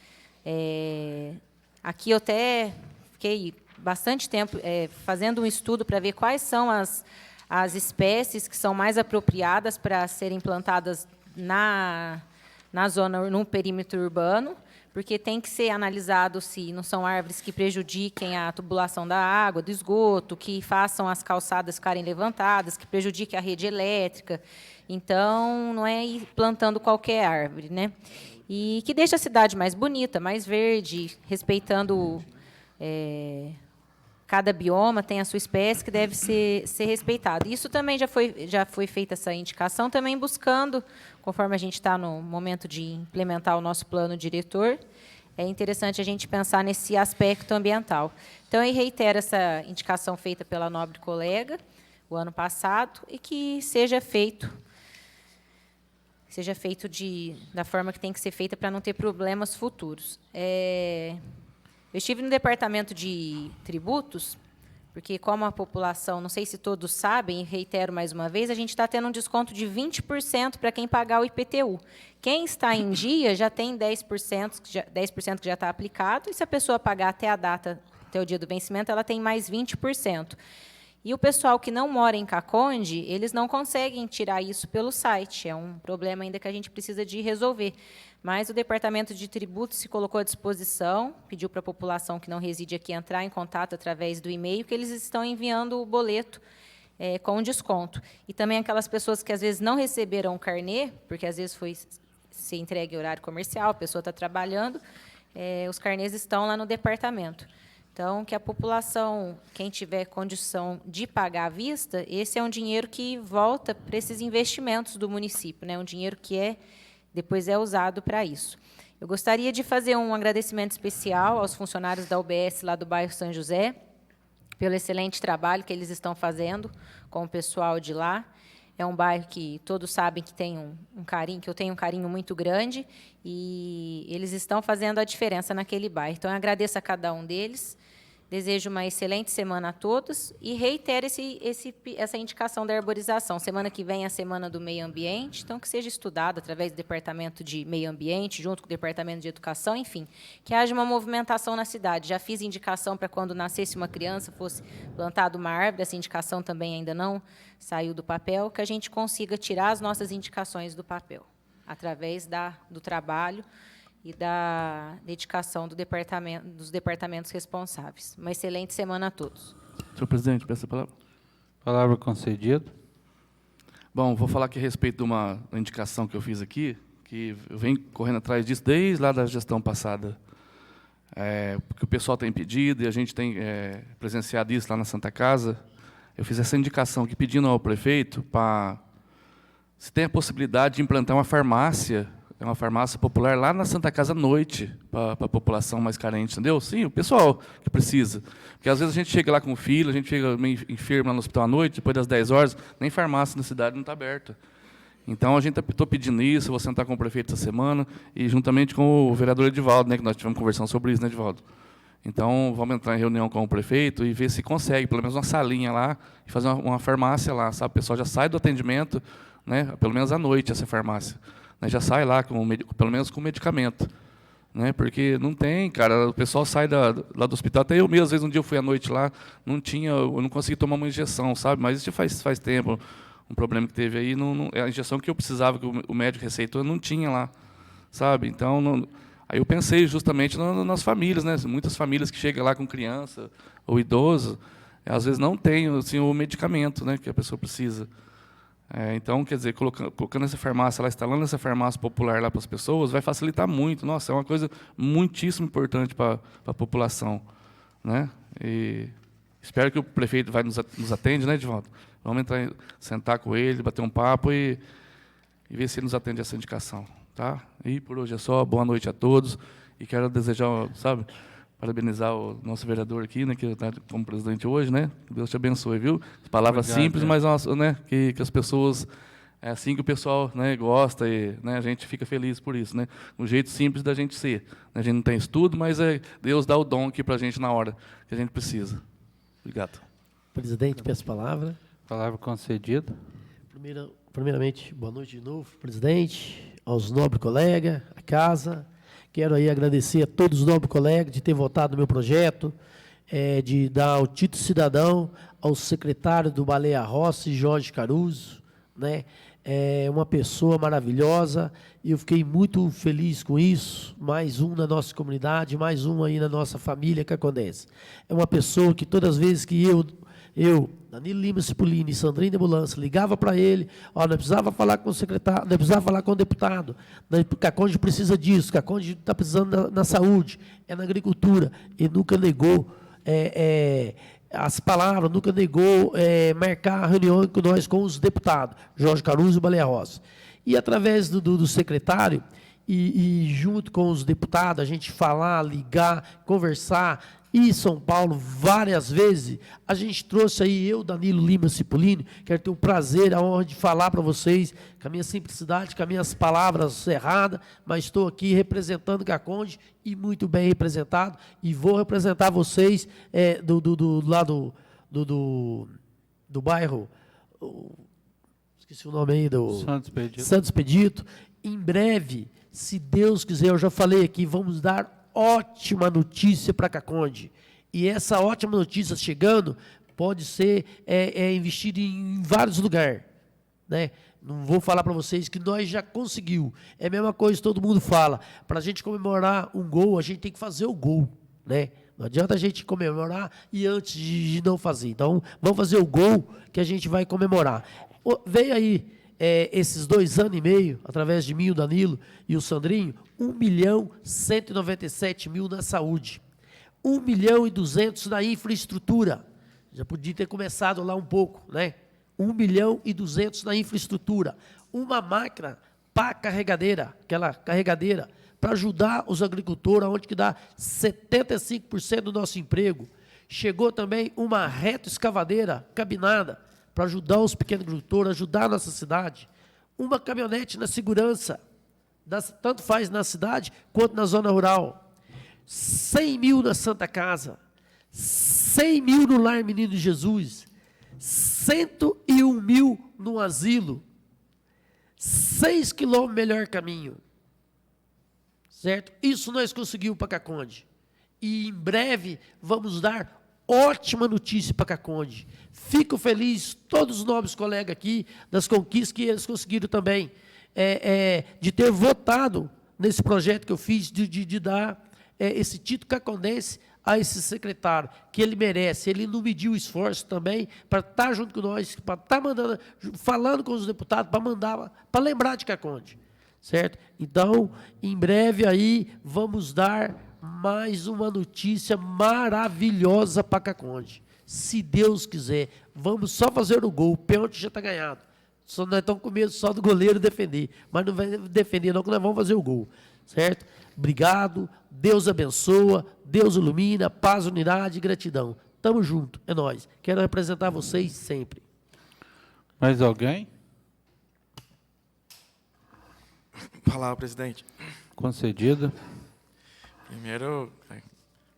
Aqui eu até fiquei bastante tempo fazendo um estudo para ver quais são as espécies que são mais apropriadas para serem plantadas na zona, no perímetro urbano, porque tem que ser analisado se não são árvores que prejudiquem a tubulação da água, do esgoto, que façam as calçadas ficarem levantadas, que prejudiquem a rede elétrica. Então, não é ir plantando qualquer árvore, né? E que deixe a cidade mais bonita, mais verde, respeitando cada bioma tem a sua espécie que deve ser respeitado. Isso também já foi feita essa indicação, também buscando, conforme a gente está no momento de implementar o nosso plano diretor, é interessante a gente pensar nesse aspecto ambiental. Então, eu reitero essa indicação feita pela nobre colega o ano passado e que seja feito da forma que tem que ser feita para não ter problemas futuros. Eu estive no departamento de tributos, porque, como a população, não sei se todos sabem, e reitero mais uma vez, a gente está tendo um desconto de 20% para quem pagar o IPTU. Quem está em dia já tem 10% que já está aplicado, e se a pessoa pagar até a data, até o dia do vencimento, ela tem mais 20%. E o pessoal que não mora em Caconde, eles não conseguem tirar isso pelo site. É um problema ainda que a gente precisa de resolver. Mas o Departamento de Tributos se colocou à disposição, pediu para a população que não reside aqui entrar em contato através do e-mail, que eles estão enviando o boleto com desconto. E também aquelas pessoas que, às vezes, não receberam o carnê, porque, às vezes, foi ser entregue em horário comercial, a pessoa está trabalhando, os carnês estão lá no departamento. Então, que a população, quem tiver condição de pagar à vista, esse é um dinheiro que volta para esses investimentos do município, né? Um dinheiro que depois é usado para isso. Eu gostaria de fazer um agradecimento especial aos funcionários da UBS lá do bairro São José, pelo excelente trabalho que eles estão fazendo com o pessoal de lá. É um bairro que todos sabem que tem um carinho, que eu tenho um carinho muito grande, e eles estão fazendo a diferença naquele bairro. Então, eu agradeço a cada um deles, desejo uma excelente semana a todos e reitero essa indicação da arborização. Semana que vem é a Semana do Meio Ambiente, então que seja estudado através do Departamento de Meio Ambiente, junto com o Departamento de Educação, enfim, que haja uma movimentação na cidade. Já fiz indicação para quando nascesse uma criança, fosse plantada uma árvore, essa indicação também ainda não saiu do papel, que a gente consiga tirar as nossas indicações do papel, através do trabalho e da dedicação dos departamentos responsáveis. Uma excelente semana a todos. Senhor presidente, peço a palavra. Palavra concedida. Bom, vou falar aqui a respeito de uma indicação que eu fiz aqui, que eu venho correndo atrás disso desde lá da gestão passada porque o pessoal tem pedido e a gente tem presenciado isso lá na Santa Casa. Eu fiz essa indicação aqui pedindo ao prefeito para, se tem a possibilidade de implantar uma farmácia popular lá na Santa Casa à noite, para a população mais carente, entendeu? Sim, o pessoal que precisa. Porque às vezes a gente chega lá com filho, a gente chega meio enfermo lá no hospital à noite, depois das 10 horas, nem farmácia na cidade não está aberta. Então, a gente estou pedindo isso, vou sentar com o prefeito essa semana, e juntamente com o vereador Edivaldo, né, que nós tivemos conversando sobre isso, né, Edivaldo? Então, vamos entrar em reunião com o prefeito e ver se consegue, pelo menos uma salinha lá, e fazer uma farmácia lá, sabe? O pessoal já sai do atendimento, né, pelo menos à noite, essa farmácia. Né, já sai lá, pelo menos com medicamento. Né, porque não tem, cara, o pessoal sai lá do hospital, até eu mesmo, às vezes um dia eu fui à noite lá, eu não consegui tomar uma injeção, sabe? Mas isso faz tempo. Um problema que teve aí, a injeção que eu precisava, que o médico receitou, eu não tinha lá, sabe? Então, aí eu pensei justamente nas famílias, né? Muitas famílias que chegam lá com criança ou idoso, às vezes não tem assim, o medicamento, né, que a pessoa precisa. Então, quer dizer, colocando essa farmácia lá, instalando essa farmácia popular lá para as pessoas, vai facilitar muito. Nossa, é uma coisa muitíssimo importante para a população, né? E espero que o prefeito nos atende, né, Edivaldo? Vamos sentar com ele, bater um papo e ver se ele nos atende essa indicação. Tá? E por hoje é só. Boa noite a todos. E quero desejar, sabe, parabenizar o nosso vereador aqui, né, que está como presidente hoje, né? Que Deus te abençoe, viu? Palavras simples, mas né, que as pessoas... É assim que o pessoal, né, gosta e, né, a gente fica feliz por isso, né? Um jeito simples da gente ser. A gente não tem estudo, mas Deus dá o dom aqui para a gente na hora que a gente precisa. Obrigado. Presidente, peço a palavra. Palavra concedida. Primeiramente, boa noite de novo, presidente, aos nobres colegas, à casa. Quero aí agradecer a todos os nobres colegas de ter votado no meu projeto, de dar o título cidadão ao secretário do Baleia Rossi, Jorge Caruso, né? É uma pessoa maravilhosa e eu fiquei muito feliz com isso. Mais um na nossa comunidade, mais um aí na nossa família cacondense. É uma pessoa que todas as vezes que eu, Danilo Lima Cipollini e Sandrinho de Ambulância, ligava para ele, não precisava falar com o secretário, não precisava falar com o deputado, Caconde precisa disso, Caconde está precisando na saúde, na agricultura, e nunca negou as palavras, nunca negou marcar a reunião com nós, com os deputados, Jorge Caruso e Baleia Rossi. E através do secretário, e junto com os deputados, a gente falar, ligar, conversar, e São Paulo, várias vezes, a gente trouxe aí, eu, Danilo Lima Cipollini, quero ter o prazer, a honra de falar para vocês, com a minha simplicidade, com as minhas palavras erradas, mas estou aqui representando Caconde, e muito bem representado, e vou representar vocês do bairro, esqueci o nome aí, Santos Expedito. Em breve, se Deus quiser, eu já falei aqui, vamos dar ótima notícia para Caconde. E essa ótima notícia chegando pode ser investida em vários lugares. Né? Não vou falar para vocês que nós já conseguiu. É a mesma coisa que todo mundo fala. Para a gente comemorar um gol, a gente tem que fazer o gol. Né? Não adianta a gente comemorar e antes de não fazer. Então, vamos fazer o gol que a gente vai comemorar. Veio aí esses 2 anos e meio, através de mim, o Danilo e o Sandrinho, 1.197.000 na saúde, 1.200.000 na infraestrutura. Já podia ter começado lá um pouco, né? 1.200.000 na infraestrutura. Uma máquina pá carregadeira, aquela carregadeira, para ajudar os agricultores, onde que dá 75% do nosso emprego. Chegou também uma retroescavadeira cabinada, para ajudar os pequenos agricultores, ajudar a nossa cidade. Uma caminhonete na segurança, tanto faz na cidade quanto na zona rural. 100.000 na Santa Casa, 100.000 no Lar Menino de Jesus, 101.000 no asilo, 6 quilômetros melhor caminho. Certo? Isso nós conseguimos para Caconde. E em breve vamos dar ótima notícia para Caconde. Fico feliz, todos os nobres colegas aqui, das conquistas que eles conseguiram também, de ter votado nesse projeto que eu fiz, de dar esse título cacondense a esse secretário, que ele merece. Ele não mediu esforço também para estar junto com nós, para estar mandando, falando com os deputados, para mandar, para lembrar de Caconde. Certo? Então, em breve aí, vamos dar mais uma notícia maravilhosa para Caconde. Se Deus quiser, vamos só fazer o gol. O pênalti já está ganhado. Só nós estamos com medo só do goleiro defender. Mas não vai defender, não, que nós vamos fazer o gol. Certo? Obrigado. Deus abençoa. Deus ilumina. Paz, unidade e gratidão. Tamo junto. É nóis. Quero representar vocês sempre. Mais alguém? Palavra, presidente. Concedida. Primeiro,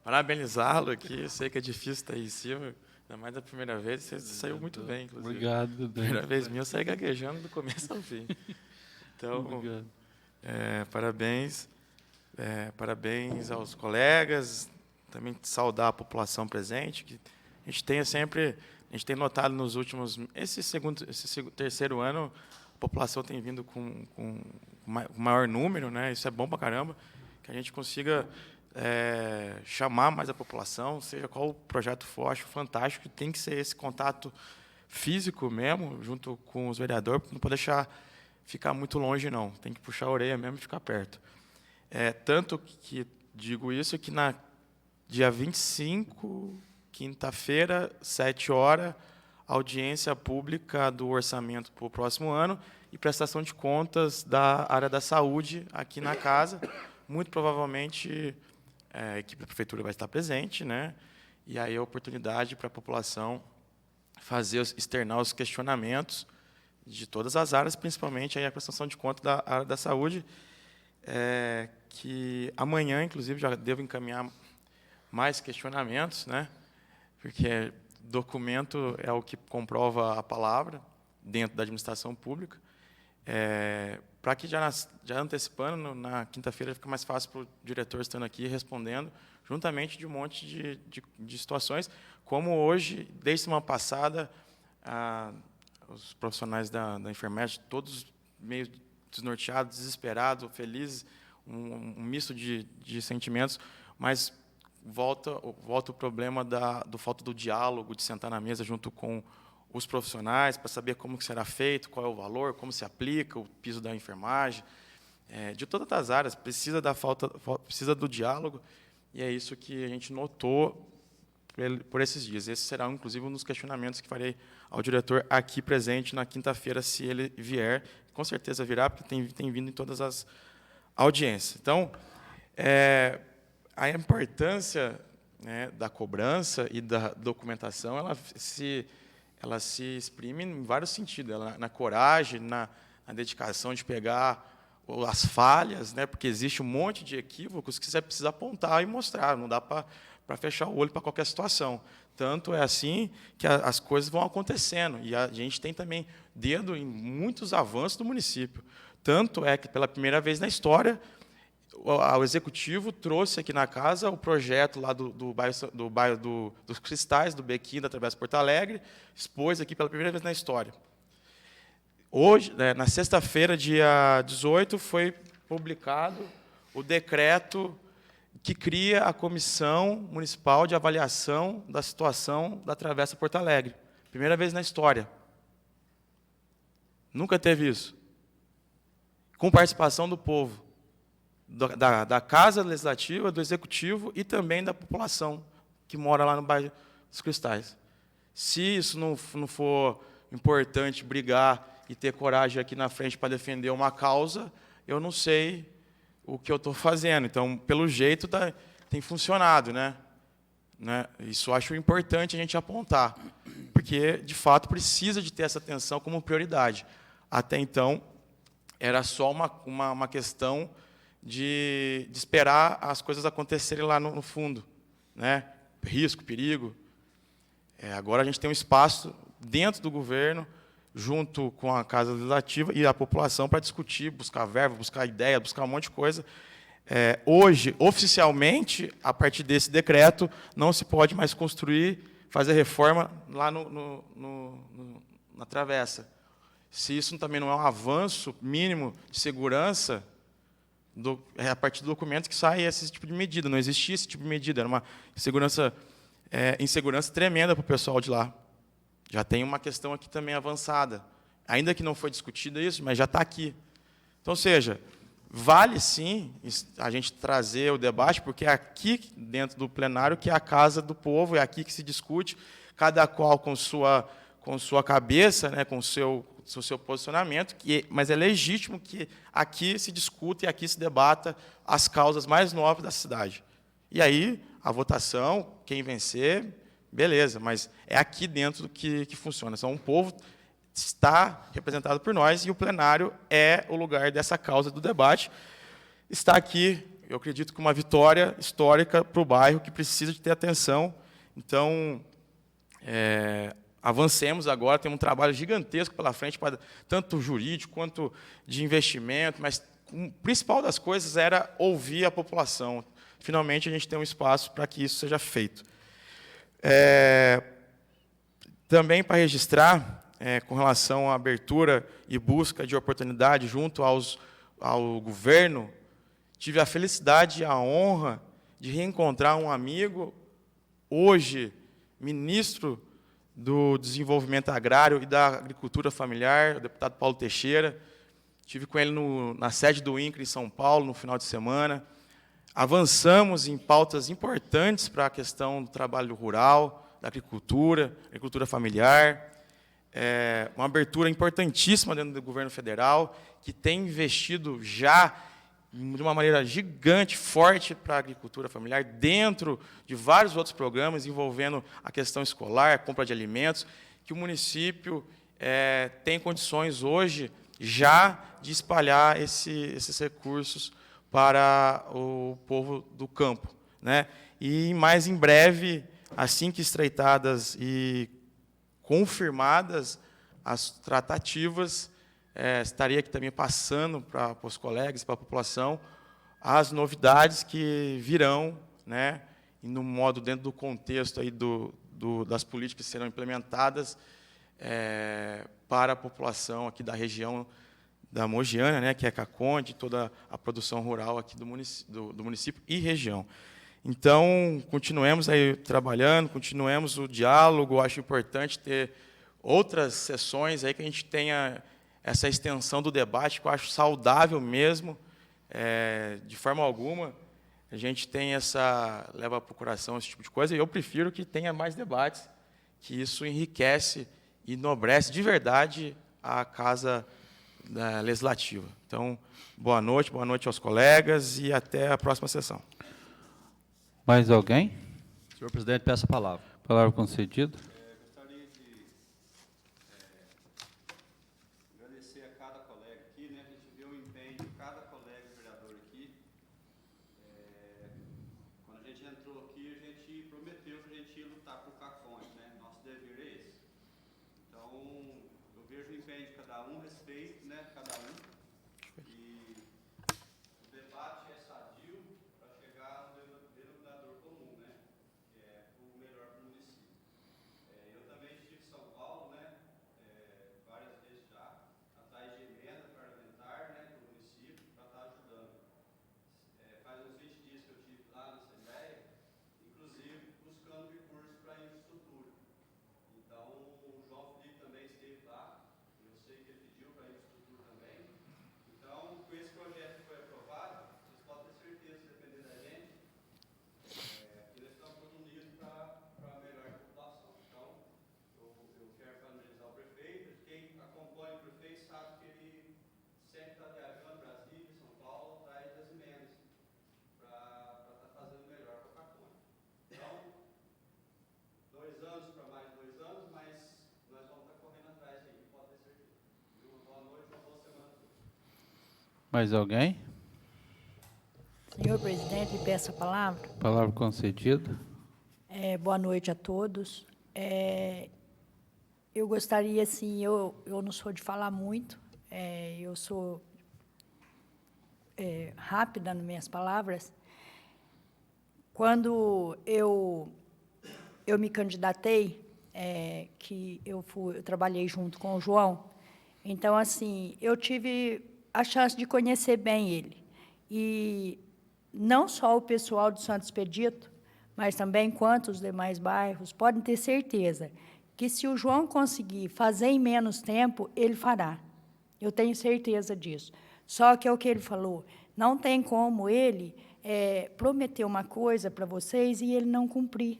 parabenizá-lo aqui. Eu sei que é difícil estar aí em cima. Ainda mais da primeira vez, você saiu muito bem, inclusive. Obrigado. Primeira vez minha, eu saí gaguejando do começo ao fim. Então, Obrigado. parabéns. Parabéns aos colegas. Também saudar a população presente, que a gente tem notado nos últimos, esse terceiro ano, a população tem vindo com maior número, né? Isso é bom pra caramba, que a gente consiga chamar mais a população, seja qual o projeto for, acho fantástico, que tem que ser esse contato físico mesmo, junto com os vereadores, não pode deixar ficar muito longe, não, tem que puxar a orelha mesmo e ficar perto. Tanto que digo isso que na dia 25, quinta-feira, 7 horas, audiência pública do orçamento para o próximo ano e prestação de contas da área da saúde aqui na casa. Muito provavelmente a equipe da prefeitura vai estar presente, né? E aí a oportunidade para a população externar os questionamentos de todas as áreas, principalmente aí a prestação de contas da área da saúde, que amanhã, inclusive, já devo encaminhar mais questionamentos, né? Porque documento é o que comprova a palavra dentro da administração pública, para que já antecipando, na quinta-feira fica mais fácil para o diretor estando aqui respondendo, juntamente de um monte de situações, como hoje, desde semana passada, os profissionais da enfermagem, todos meio desnorteados, desesperados, felizes, um misto de sentimentos, mas volta o problema do falta do diálogo, de sentar na mesa junto com os profissionais para saber como que será feito, qual é o valor, como se aplica o piso da enfermagem, de todas as áreas, precisa do diálogo, e é isso que a gente notou por esses dias. Esse será, inclusive, um dos questionamentos que farei ao diretor aqui presente na quinta-feira, se ele vier. Com certeza virá, porque tem vindo em todas as audiências. Então, a importância, né, da cobrança e da documentação, ela se exprime em vários sentidos, na coragem, na dedicação de pegar as falhas, né, porque existe um monte de equívocos que você precisa apontar e mostrar, não dá para fechar o olho para qualquer situação. Tanto é assim que as coisas vão acontecendo, e a gente tem também dedo em muitos avanços do município. Tanto é que, pela primeira vez na história, o Executivo trouxe aqui na casa o projeto lá do bairro dos Cristais, do Bequim, da Travessa Porto Alegre, expôs aqui pela primeira vez na história. Hoje, na sexta-feira, dia 18, foi publicado o decreto que cria a Comissão Municipal de Avaliação da Situação da Travessa Porto Alegre. Primeira vez na história. Nunca teve isso. Com participação do povo, da Casa Legislativa, do Executivo e também da população que mora lá no bairro dos Cristais. Se isso não for importante brigar e ter coragem aqui na frente para defender uma causa, eu não sei o que eu estou fazendo. Então, pelo jeito, tem funcionado, né? Isso eu acho importante a gente apontar, porque, de fato, precisa de ter essa atenção como prioridade. Até então, era só uma questão de esperar as coisas acontecerem lá no fundo, né? Risco, perigo. Agora a gente tem um espaço dentro do governo, junto com a Casa Legislativa e a população, para discutir, buscar verba, buscar ideia, buscar um monte de coisa. Hoje, oficialmente, a partir desse decreto, não se pode mais construir, fazer reforma lá na travessa. Se isso também não é um avanço mínimo de segurança, a partir do documento que sai esse tipo de medida. Não existia esse tipo de medida, era uma insegurança tremenda para o pessoal de lá. Já tem uma questão aqui também avançada. Ainda que não foi discutida isso, mas já está aqui. Então, ou seja, vale, sim, a gente trazer o debate, porque é aqui, dentro do plenário, que é a casa do povo, é aqui que se discute, cada qual com sua cabeça, né, com o seu posicionamento, mas é legítimo que aqui se discuta e aqui se debata as causas mais nobres da cidade. E aí, a votação, quem vencer, beleza, mas é aqui dentro que funciona. Então, o povo está representado por nós e o plenário é o lugar dessa causa do debate. Está aqui, eu acredito que uma vitória histórica para o bairro que precisa de ter atenção. Então, avancemos agora, temos um trabalho gigantesco pela frente, tanto jurídico quanto de investimento, mas o principal das coisas era ouvir a população. Finalmente, a gente tem um espaço para que isso seja feito. Também para registrar, com relação à abertura e busca de oportunidade junto ao governo, tive a felicidade e a honra de reencontrar um amigo, hoje ministro do Desenvolvimento Agrário e da Agricultura Familiar, o deputado Paulo Teixeira. Estive com ele na sede do INCRA, em São Paulo, no final de semana. Avançamos em pautas importantes para a questão do trabalho rural, da agricultura familiar. Uma abertura importantíssima dentro do governo federal, que tem investido já de uma maneira gigante, forte para a agricultura familiar, dentro de vários outros programas envolvendo a questão escolar, a compra de alimentos, que o município tem condições hoje já de espalhar esses recursos para o povo do campo, né? E mais em breve, assim que estreitadas e confirmadas as tratativas, estaria aqui também passando para os colegas, para a população, as novidades que virão, né, e no modo, dentro do contexto aí das políticas que serão implementadas para a população aqui da região da Mogiana, né, que é Caconde, toda a produção rural aqui do município e região. Então, continuemos aí trabalhando, continuemos o diálogo. Acho importante ter outras sessões aí que a gente tenha essa extensão do debate, que eu acho saudável mesmo, de forma alguma. A gente tem leva para o coração esse tipo de coisa, e eu prefiro que tenha mais debates, que isso enriquece e enobrece de verdade a Casa Legislativa. Então, boa noite aos colegas e até a próxima sessão. Mais alguém? Senhor presidente, peço a palavra. Palavra concedida. Gostaria de agradecer a cada colega aqui, né? A gente vê o empenho de cada colega vereador aqui. Quando a gente entrou aqui, a gente prometeu que a gente ia lutar por Caconde, né? Nosso dever é esse. Então, eu vejo o empenho de cada um, respeito, né? Cada um. E o debate é sadio para chegar no denominador comum, né? Que é o melhor para o município. Eu também estive em São Paulo, né? Várias vezes já, atrás de emenda parlamentar, né? Do município, para estar ajudando. Faz uns 20 dias que eu estive lá na Assembleia, inclusive buscando recursos para infraestrutura. Então, o João Felipe também esteve lá, eu sei que ele pediu para infraestrutura também. Então, com esse projeto que foi aprovado, vocês podem ter certeza, se depender da gente, que nós estamos todos unidos para melhorar a população. Então, eu quero parabenizar o prefeito. Quem acompanha o prefeito sabe que ele sempre está viajando Brasília, São Paulo, atrás das emendas, para estar fazendo melhor para a Caconde. Então, 2 anos para mais 2 anos, mas nós vamos estar correndo atrás aí, pode ter certeza. Uma boa noite, uma boa semana a todos. Mais alguém? Senhor presidente, peço a palavra. Palavra concedida. Boa noite a todos. Eu gostaria, assim, eu não sou de falar muito, eu sou rápida nas minhas palavras. Quando eu me candidatei, que eu trabalhei junto com o João, então, assim, eu tive a chance de conhecer bem ele. E não só o pessoal do Santo Expedito, mas também quanto os demais bairros, podem ter certeza que, se o João conseguir fazer em menos tempo, ele fará. Eu tenho certeza disso. Só que é o que ele falou, Não tem como ele prometer uma coisa para vocês e ele não cumprir.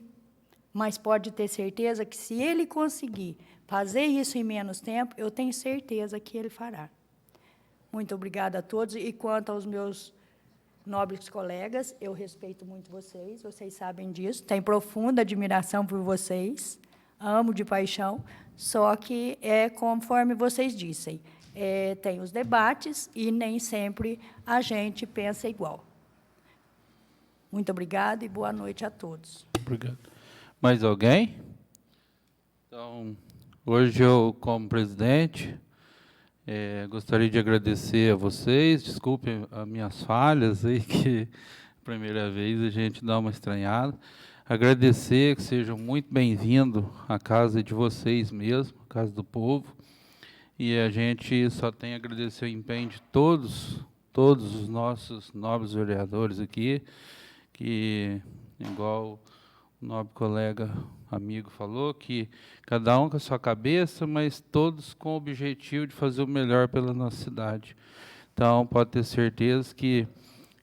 Mas pode ter certeza que, se ele conseguir fazer isso em menos tempo, eu tenho certeza que ele fará. Muito obrigada a todos. E quanto aos meus nobres colegas, eu respeito muito vocês sabem disso, tenho profunda admiração por vocês, amo de paixão, só que conforme vocês dizem, tem os debates e nem sempre a gente pensa igual. Muito obrigada e boa noite a todos. Obrigado. Mais alguém? Então, hoje eu, como presidente, gostaria de agradecer a vocês, desculpem as minhas falhas, aí, que primeira vez a gente dá uma estranhada. Agradecer, que sejam muito bem-vindos à casa de vocês mesmo, a casa do povo. E a gente só tem a agradecer o empenho de todos os nossos nobres vereadores aqui, que, igual o nobre colega amigo falou, que cada um com a sua cabeça, mas todos com o objetivo de fazer o melhor pela nossa cidade. Então, pode ter certeza que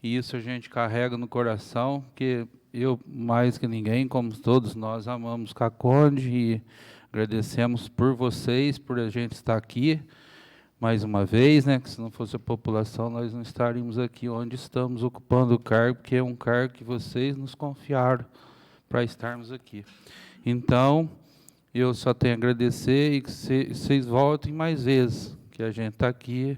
isso a gente carrega no coração, que eu, mais que ninguém, como todos nós, amamos Caconde e agradecemos por vocês, por a gente estar aqui mais uma vez, né, que se não fosse a população, nós não estaríamos aqui onde estamos ocupando o cargo, porque é um cargo que vocês nos confiaram para estarmos aqui. Então, eu só tenho a agradecer e que vocês voltem mais vezes, que a gente está aqui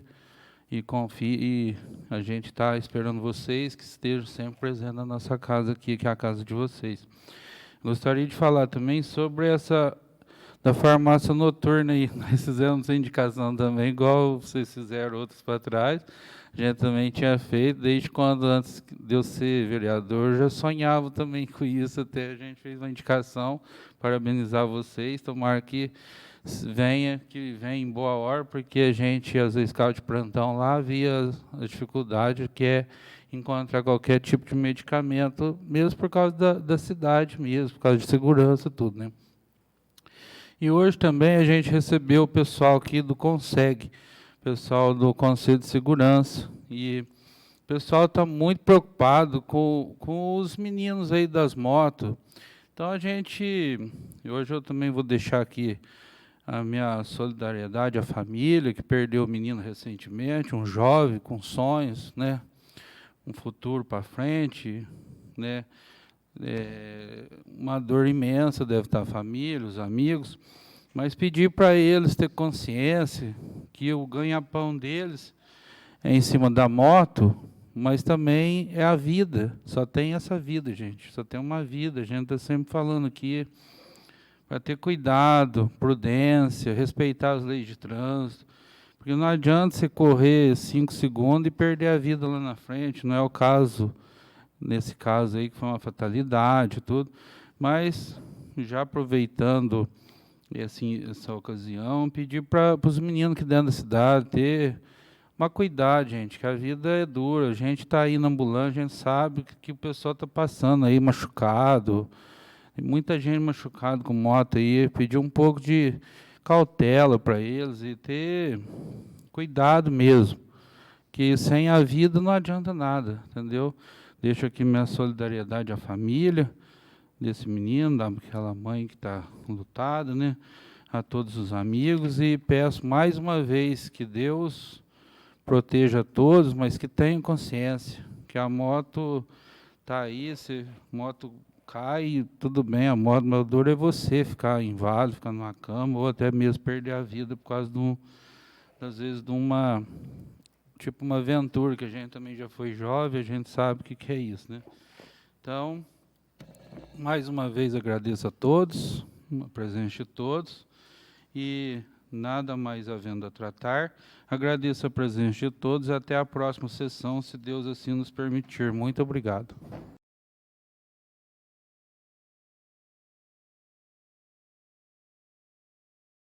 e confie, e a gente está esperando vocês que estejam sempre presentes na nossa casa aqui, que é a casa de vocês. Gostaria de falar também sobre essa da farmácia noturna aí. Nós fizemos a indicação também, igual vocês fizeram outros para trás. A gente também tinha feito, desde quando, antes de eu ser vereador, já sonhava também com isso, até a gente fez uma indicação, parabenizar vocês, tomara que venha em boa hora, porque a gente, às vezes, ficava de plantão lá, via a dificuldade que é encontrar qualquer tipo de medicamento, mesmo por causa da cidade mesmo, por causa de segurança, tudo, né? E hoje também a gente recebeu o pessoal aqui do CONSEG, pessoal do Conselho de Segurança, e o pessoal está muito preocupado com os meninos aí das motos. Então, hoje eu também vou deixar aqui a minha solidariedade à família, que perdeu o menino recentemente, um jovem com sonhos, né, um futuro para frente, né, uma dor imensa deve estar a família, os amigos, mas pedir para eles ter consciência que o ganha-pão deles é em cima da moto, mas também é a vida, só tem essa vida, gente, só tem uma vida, a gente está sempre falando aqui, para ter cuidado, prudência, respeitar as leis de trânsito, porque não adianta você correr 5 segundos e perder a vida lá na frente, não é o caso, nesse caso aí, que foi uma fatalidade e tudo, mas, já aproveitando essa ocasião, pedir para os meninos que dentro da cidade ter uma cuidado, gente, que a vida é dura, a gente está aí na ambulância, a gente sabe que o pessoal está passando aí machucado, tem muita gente machucada com moto aí, pedir um pouco de cautela para eles e ter cuidado mesmo, que sem a vida não adianta nada, entendeu? Deixo aqui minha solidariedade à família desse menino, daquela mãe que está lutada, né? A todos os amigos, e peço mais uma vez que Deus proteja a todos, mas que tenham consciência, que a moto está aí, se a moto cai, tudo bem, a moto, mas o duro é você ficar inválido, ficar numa cama, ou até mesmo perder a vida por causa, às vezes, de uma aventura, que a gente também já foi jovem, a gente sabe o que é isso, né? Então, mais uma vez agradeço a todos, a presença de todos, e nada mais havendo a tratar, agradeço a presença de todos, e até a próxima sessão, se Deus assim nos permitir. Muito obrigado.